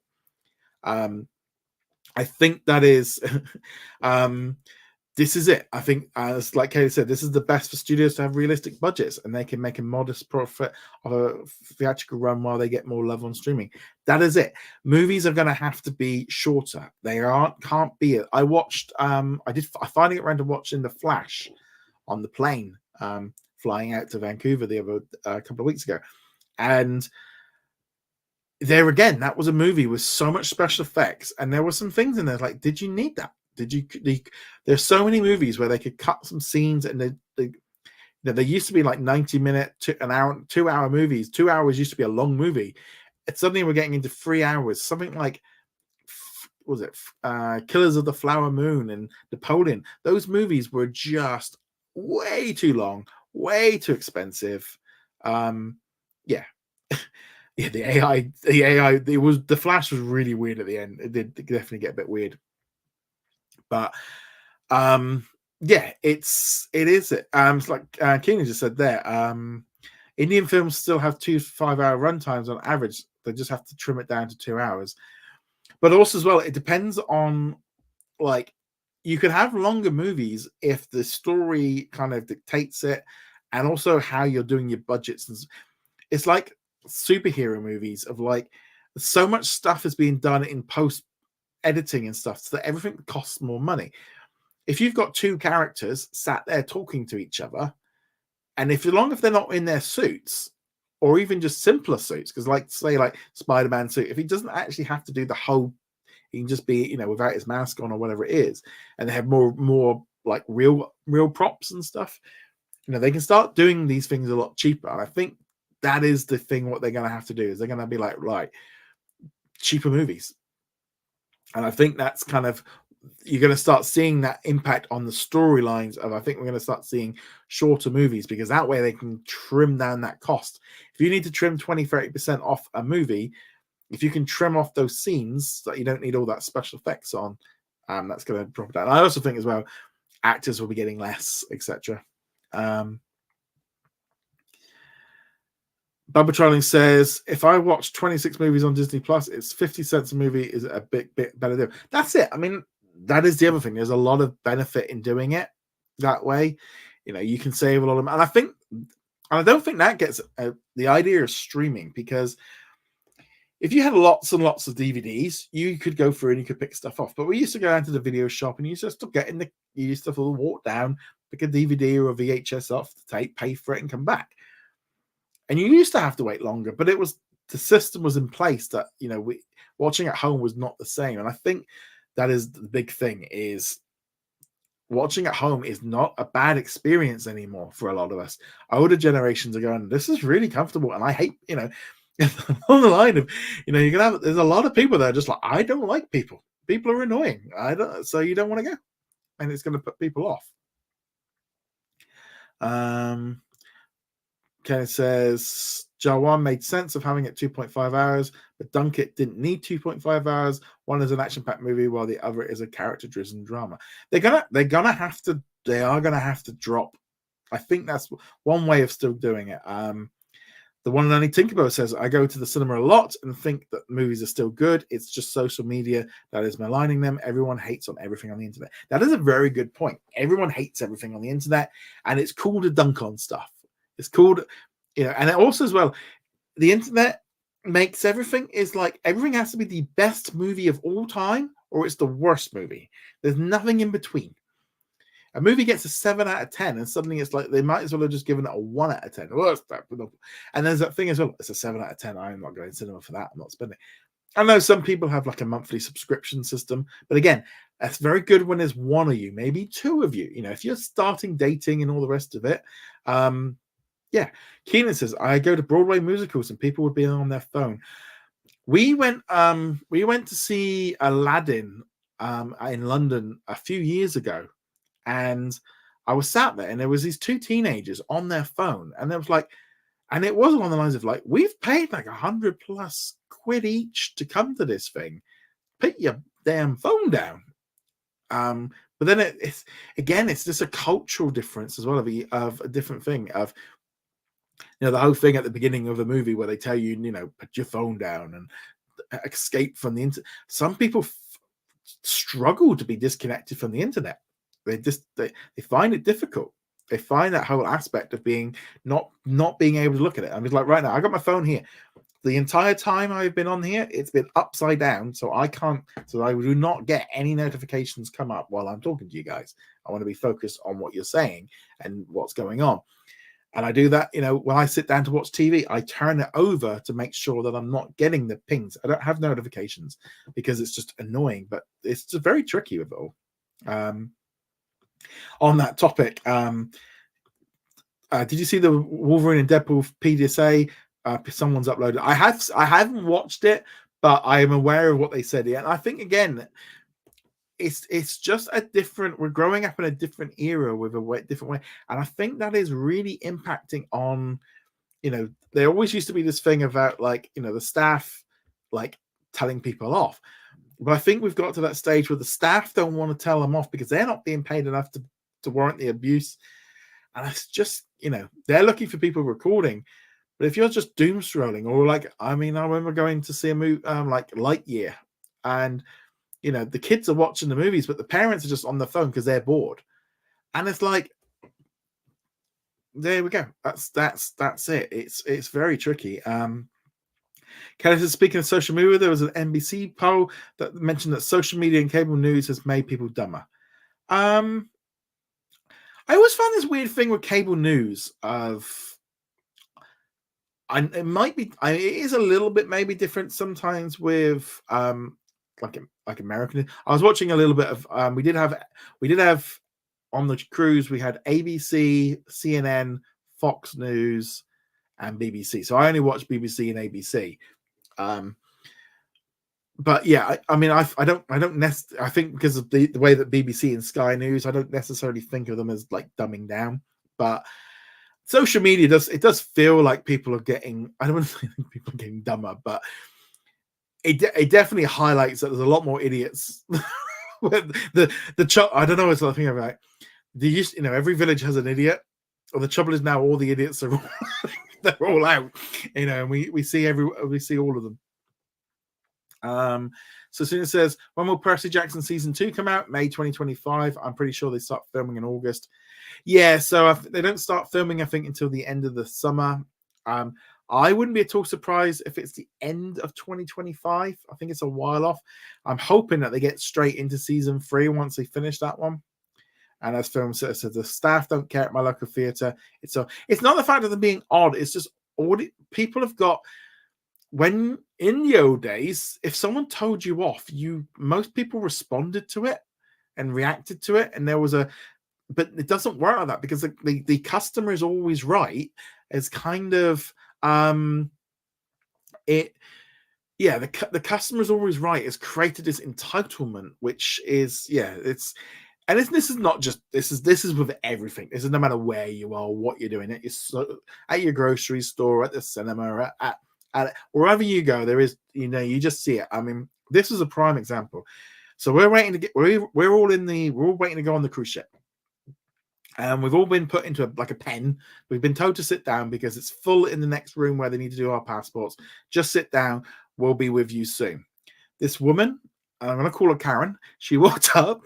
I think that is this is it. I think, as like Kaylee said, this is the best for studios to have realistic budgets, and they can make a modest profit of a theatrical run while they get more love on streaming. That is it. Movies are going to have to be shorter. They can't be it. I watched. I finally got around to watching The Flash on the plane flying out to Vancouver a couple of weeks ago, and there again, that was a movie with so much special effects, and there were some things in there like, did you need that? There's so many movies where they could cut some scenes, and they used to be like 90-minute to an hour, 2-hour movies. 2 hours used to be a long movie. And suddenly we're getting into 3 hours. Something like, what was it, Killers of the Flower Moon and Napoleon. Those movies were just way too long, way too expensive. Yeah. Yeah, the AI, the Flash was really weird at the end. It did definitely get a bit weird. But yeah, it is it. It's like Keenan just said there. Indian films still have 2 5-hour runtimes on average. They just have to trim it down to 2 hours. But also as well, it depends on, like, you could have longer movies if the story kind of dictates it, and also how you're doing your budgets. It's like superhero movies, of like, so much stuff is being done in post editing and stuff, so that everything costs more money. If you've got 2 characters sat there talking to each other, and if they're not in their suits, or even just simpler suits, because like, say, like Spider-Man suit, if he doesn't actually have to do the whole, he can just be, without his mask on or whatever it is, and they have more like real props and stuff, they can start doing these things a lot cheaper. And I think that is the thing. What they're going to have to do is they're going to be like, right, cheaper movies. And I think that's kind of, you're going to start seeing that impact on the storylines of, I think we're going to start seeing shorter movies, because that way they can trim down that cost. If you need to trim 20-30% off a movie, if you can trim off those scenes that you don't need all that special effects on, that's going to drop it down. I also think as well, actors will be getting less, etc. Bubba Trolling says, if I watch 26 movies on Disney Plus, it's 50 cents a movie is a bit better deal. That's it. I mean, that is the other thing. There's a lot of benefit in doing it that way. You can save a lot of money. And I don't think that gets the idea of streaming, because if you had lots and lots of DVDs, you could go through and you could pick stuff off. But we used to go down to the video shop, and you used to walk down, pick a DVD or a VHS off the tape, pay for it, and come back. And you used to have to wait longer, but the system was in place that, watching at home was not the same. And I think that is the big thing, is watching at home is not a bad experience anymore for a lot of us. Older generations are going, this is really comfortable. And I hate, on the line of, there's a lot of people that are just like, I don't like people. People are annoying. So you don't want to go. And it's going to put people off. Ken says, Jawan made sense of having it 2.5 hours, but Dunkit didn't need 2.5 hours. One is an action-packed movie, while the other is a character-driven drama. They are gonna have to drop. I think that's one way of still doing it. The one and only Tinkerbell says, I go to the cinema a lot and think that movies are still good. It's just social media that is maligning them. Everyone hates on everything on the internet. That is a very good point. Everyone hates everything on the internet, and it's cool to dunk on stuff. It's called, and it also as well, the internet makes everything has to be the best movie of all time, or it's the worst movie. There's nothing in between. A movie gets a 7 out of 10, and suddenly it's like they might as well have just given it a 1 out of 10. And there's that thing as well. It's a 7 out of 10. I'm not going to cinema for that. I'm not spending. I know some people have like a monthly subscription system, but again, that's very good when there's one of you, maybe two of you. If you're starting dating and all the rest of it. Yeah. Keenan says, I go to Broadway musicals and people would be on their phone. We went to see Aladdin in London a few years ago, and I was sat there and there was these two teenagers on their phone, and it was along the lines of like, we've paid like £100+ each to come to this thing. Put your damn phone down. But then it's just a cultural difference as well of a different thing of the whole thing at the beginning of the movie where they tell you, put your phone down and escape from the internet. Some people struggle to be disconnected from the internet. They find it difficult. They find that whole aspect of being not being able to look at it. I mean, like right now, I got my phone here. The entire time I've been on here, it's been upside down, so I do not get any notifications come up while I'm talking to you guys. I want to be focused on what you're saying and what's going on. And I do that, when I sit down to watch TV, I turn it over to make sure that I'm not getting the pings. I don't have notifications because it's just annoying, but it's just very tricky with it all. On that topic, did you see the Wolverine and Deadpool PDSA? Someone's uploaded. I haven't watched it, but I am aware of what they said. Yeah, and I think again, it's just a different. We're growing up in a different era with a different way, and I think that is really impacting on. There always used to be this thing about like the staff like telling people off, but I think we've got to that stage where the staff don't want to tell them off because they're not being paid enough to warrant the abuse, and it's just they're looking for people recording. But if you're just doom scrolling, or like, I remember going to see a movie like Lightyear, and the kids are watching the movies, but the parents are just on the phone because they're bored, and it's like, there we go. That's it. It's very tricky. Kelly says, speaking of social media, there was an NBC poll that mentioned that social media and cable news has made people dumber. I always found this weird thing with cable news of. And it is a little bit maybe different sometimes with like American. I was watching a little bit of we did have on the cruise, we had ABC, CNN, Fox News, and BBC. So I only watched BBC and ABC. But yeah, I don't necessarily. I think because of the way that BBC and Sky News, I don't necessarily think of them as like dumbing down, but. Social media does feel like people are getting. I don't want to think people are getting dumber, but it definitely highlights that there's a lot more idiots. I don't know what's the thing about. Every village has an idiot. Or the trouble is now all the idiots are they're all out. And we see all of them. So soon as says, when will Percy Jackson season 2 come out? May 2025. I'm pretty sure they start filming in August. Yeah, so they don't start filming, I think, until the end of the summer. I wouldn't be at all surprised if it's the end of 2025. I think it's a while off. I'm hoping that they get straight into season 3 once they finish that one. And as film says, the staff don't care at my local theatre. It's not the fact of them being odd. It's just people have got. When in the old days, if someone told you off, most people responded to it and reacted to it, and there was but it doesn't work like that because the customer is always right. It's kind of the customer is always right. It's created this entitlement, which is this is not just this is with everything. This is no matter where you are, what you're doing. It's at your grocery store, at the cinema, at wherever you go, there is, you just see it. This is a prime example. So we're waiting to we're all waiting to go on the cruise ship. And we've all been put into a pen. We've been told to sit down because it's full in the next room where they need to do our passports. Just sit down. We'll be with you soon. This woman, I'm going to call her Karen, she walked up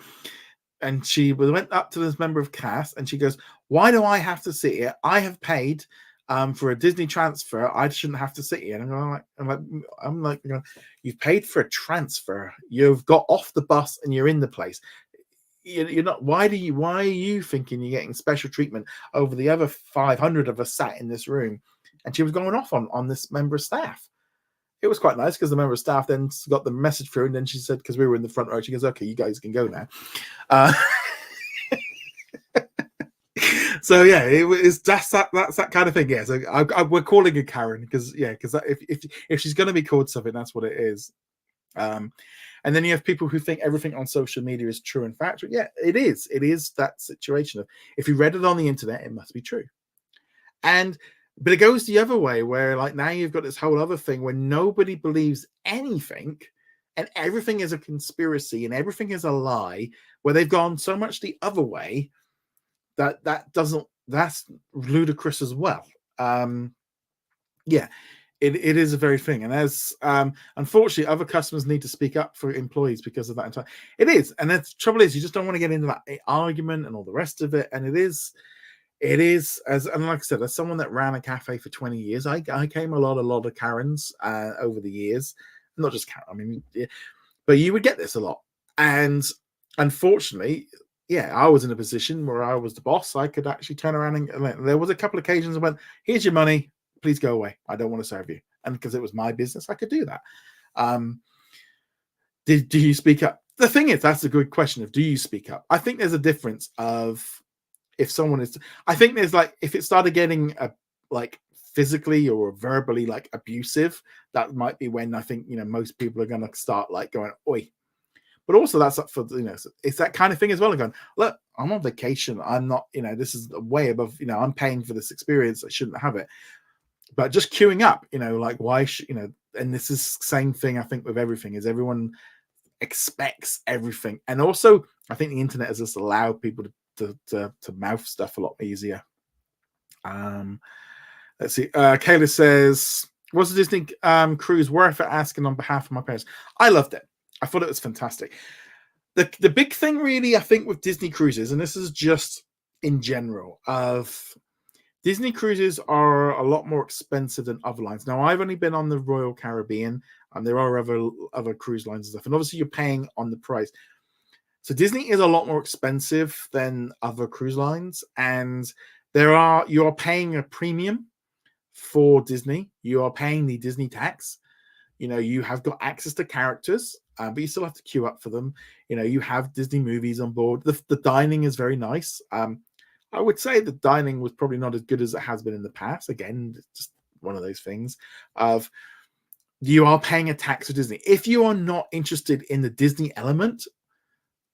and she went up to this member of cast and she goes, "Why do I have to sit here? I have paid for a Disney transfer. I shouldn't have to sit here." And I'm like, you've paid for a transfer. You've got off the bus and you're in the place. you're not. Why are you thinking you're getting special treatment over the other 500 of us sat in this room? And she was going off on this member of staff. It was quite nice because the member of staff then got the message through, and then she said, because we were in the front row, she goes, "Okay, you guys can go now." So yeah, that's that kind of thing. Yeah, so we're calling her Karen because if she's going to be called something, that's what it is. And then you have people who think everything on social media is true and factual. Yeah, it is. It is that situation of if you read it on the internet, it must be true. But it goes the other way where like now you've got this whole other thing where nobody believes anything and everything is a conspiracy and everything is a lie, where they've gone so much the other way that's ludicrous as well. It is a very thing. And as unfortunately other customers need to speak up for employees because of that. It is. And the trouble is you just don't want to get into that argument and all the rest of it. And it is and like I said, as someone that ran a cafe for 20 years, I came a lot of Karens over the years. Not just Karen, I mean, yeah, but you would get this a lot. And unfortunately, yeah, I was in a position where I was the boss. I could actually turn around and there was a couple of occasions I went, "Here's your money, please go away. I don't want to serve you." And because it was my business, I could do that. Do you speak up? The thing is, that's a good question of do you speak up? I think there's a difference of if someone is, I think there's like, if it started getting like physically or verbally like abusive, that might be when I think, most people are going to start like going, "Oi." But also that's up for, it's that kind of thing as well. Going, look, I'm on vacation. I'm not, this is way above, I'm paying for this experience. I shouldn't have it. But just queuing up, like why should, and this is the same thing I think with everything is everyone expects everything. And also I think the internet has just allowed people to mouth stuff a lot easier. Let's see. Kayla says, "Was the Disney cruise worth it?" Asking on behalf of my parents. I loved it. I thought it was fantastic. The big thing really, I think, with Disney cruises, and this is just in general, of Disney cruises are a lot more expensive than other lines. Now, I've only been on the Royal Caribbean, and there are other cruise lines and stuff, and obviously you're paying on the price. So Disney is a lot more expensive than other cruise lines, and you are paying a premium for Disney. You are paying the Disney tax. You have got access to characters, but you still have to queue up for them. You have Disney movies on board. The dining is very nice. I would say the dining was probably not as good as it has been in the past. Again, just one of those things of you are paying a tax for Disney. If you are not interested in the Disney element,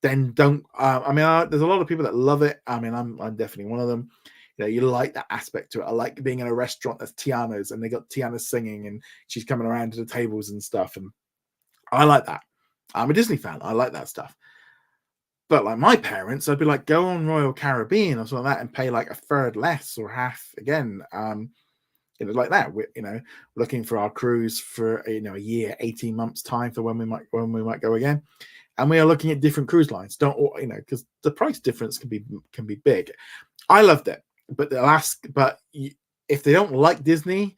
then don't. There's a lot of people that love it. I mean, I'm definitely one of them. You like that aspect to it. I like being in a restaurant that's Tiana's and they got Tiana singing and she's coming around to the tables and stuff. And I like that. I'm a Disney fan. I like that stuff. But like my parents, I'd be like, go on Royal Caribbean or something like that and pay like a third less or half again. Like that. We're looking for our cruise for a year, 18 months time for when we might go again. And we are looking at different cruise lines. Because the price difference can be big. I loved it, but if they don't like Disney,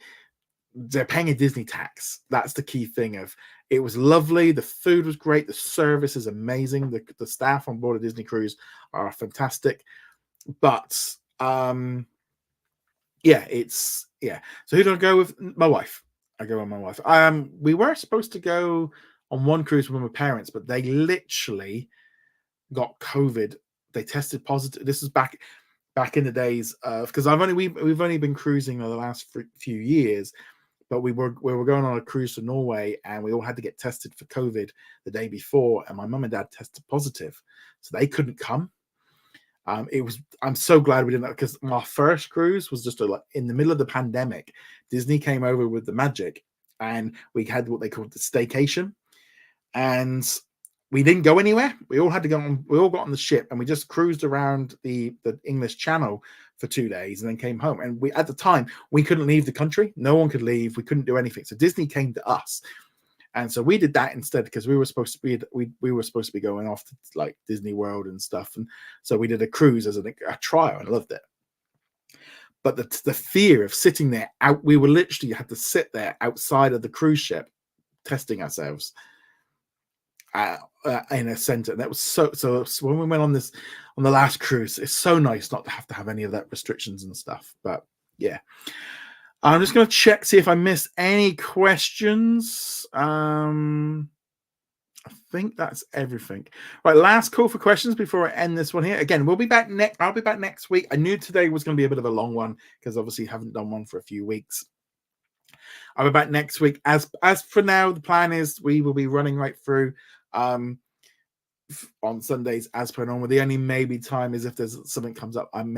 they're paying a Disney tax. That's the key thing. It was lovely. The food was great. The service is amazing. The staff on board a Disney cruise are fantastic. But So who do I go with? My wife. I go with my wife. We were supposed to go on one cruise with my parents, but they literally got COVID. They tested positive. This is back in the days of, because we've only been cruising for the last few years, but we were going on a cruise to Norway and we all had to get tested for COVID the day before, and my mum and dad tested positive, so they couldn't come. I'm so glad we didn't, because our first cruise was just in the middle of the pandemic. Disney came over with the magic and we had what they called the staycation, and we didn't go anywhere. We all got on the ship and we just cruised around the English Channel for 2 days and then came home. And at the time we couldn't leave the country. No one could leave. We couldn't do anything. So Disney came to us. And so we did that instead, because we were supposed to be going off to like Disney World and stuff. And so we did a cruise as a trial and I loved it. But the fear of sitting there we were literally had to sit there outside of the cruise ship testing ourselves. in a center. That was so when we went on the last cruise, it's so nice not to have any of that restrictions and stuff. But yeah, I'm just going to check, see if I missed any questions. I think that's everything. Right, last call for questions before I end this one here. Again, we'll be back next. I'll be back next week. I knew today was going to be a bit of a long one because obviously haven't done one for a few weeks. I'll be back next week. As for now, the plan is we will be running right through on Sundays as per normal. The only maybe time is if there's something comes up. I'm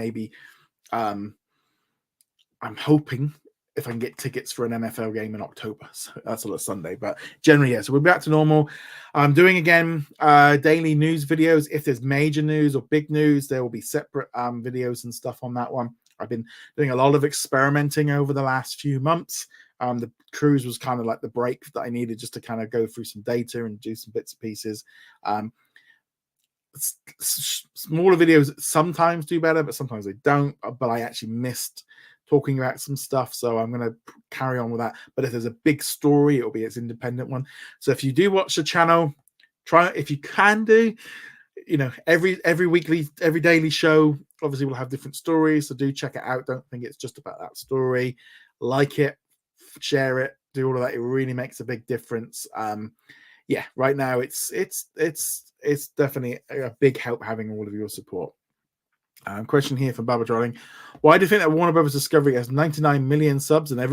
hoping if I can get tickets for an NFL game in October. So that's on a Sunday. But generally, yeah. So we'll be back to normal. I'm doing again daily news videos. If there's major news or big news, there will be separate videos and stuff on that one. I've been doing a lot of experimenting over the last few months. The cruise was kind of like the break that I needed just to kind of go through some data and do some bits and pieces. Smaller videos sometimes do better, but sometimes they don't. But I actually missed talking about some stuff, so I'm going to carry on with that. But if there's a big story, it'll be its independent one. So if you do watch the channel, try, if you can do, every weekly, every daily show, obviously we'll have different stories, so do check it out. Don't think it's just about that story. Like it, share it, do all of that. It really makes a big difference. Yeah, right now it's definitely a big help having all of your support. Question here from Baba Darling. Why do you think that Warner Brothers Discovery has 99 million subs and I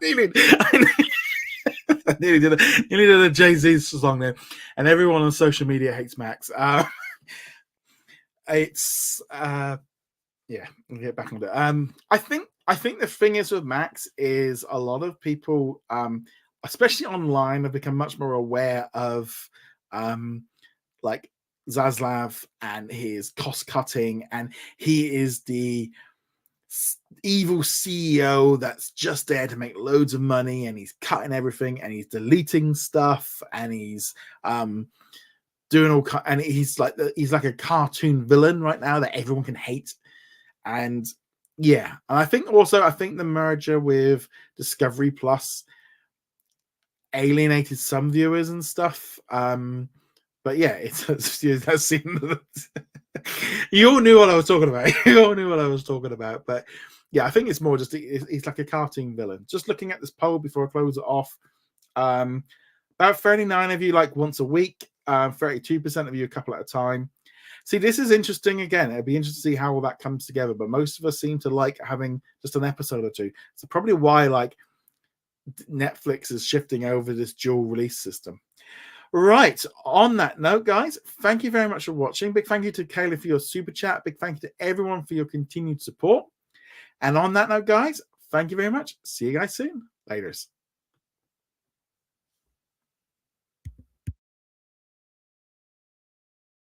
nearly did a Jay-Z song there, and everyone on social media hates Max. Yeah, we'll get back on that. I think the thing is with Max is a lot of people, especially online, have become much more aware of like Zaslav and his cost cutting, and he is the evil CEO that's just there to make loads of money, and he's cutting everything, and he's deleting stuff, and he's doing all, and he's like a cartoon villain right now that everyone can hate. And yeah, and I think the merger with Discovery Plus alienated some viewers and stuff. But yeah, that's you all knew what I was talking about. But yeah, I think it's more just he's like a cartoon villain. Just looking at this poll before I close it off, about 39 of you like once a week, 32% of you a couple at a time. See, this is interesting. Again, it'll be interesting to see how all that comes together. But most of us seem to like having just an episode or two. So probably why like Netflix is shifting over this dual release system. Right, on that note, guys, thank you very much for watching. Big thank you to Kayla for your super chat. Big thank you to everyone for your continued support. And on that note, guys, thank you very much. See you guys soon. Laters.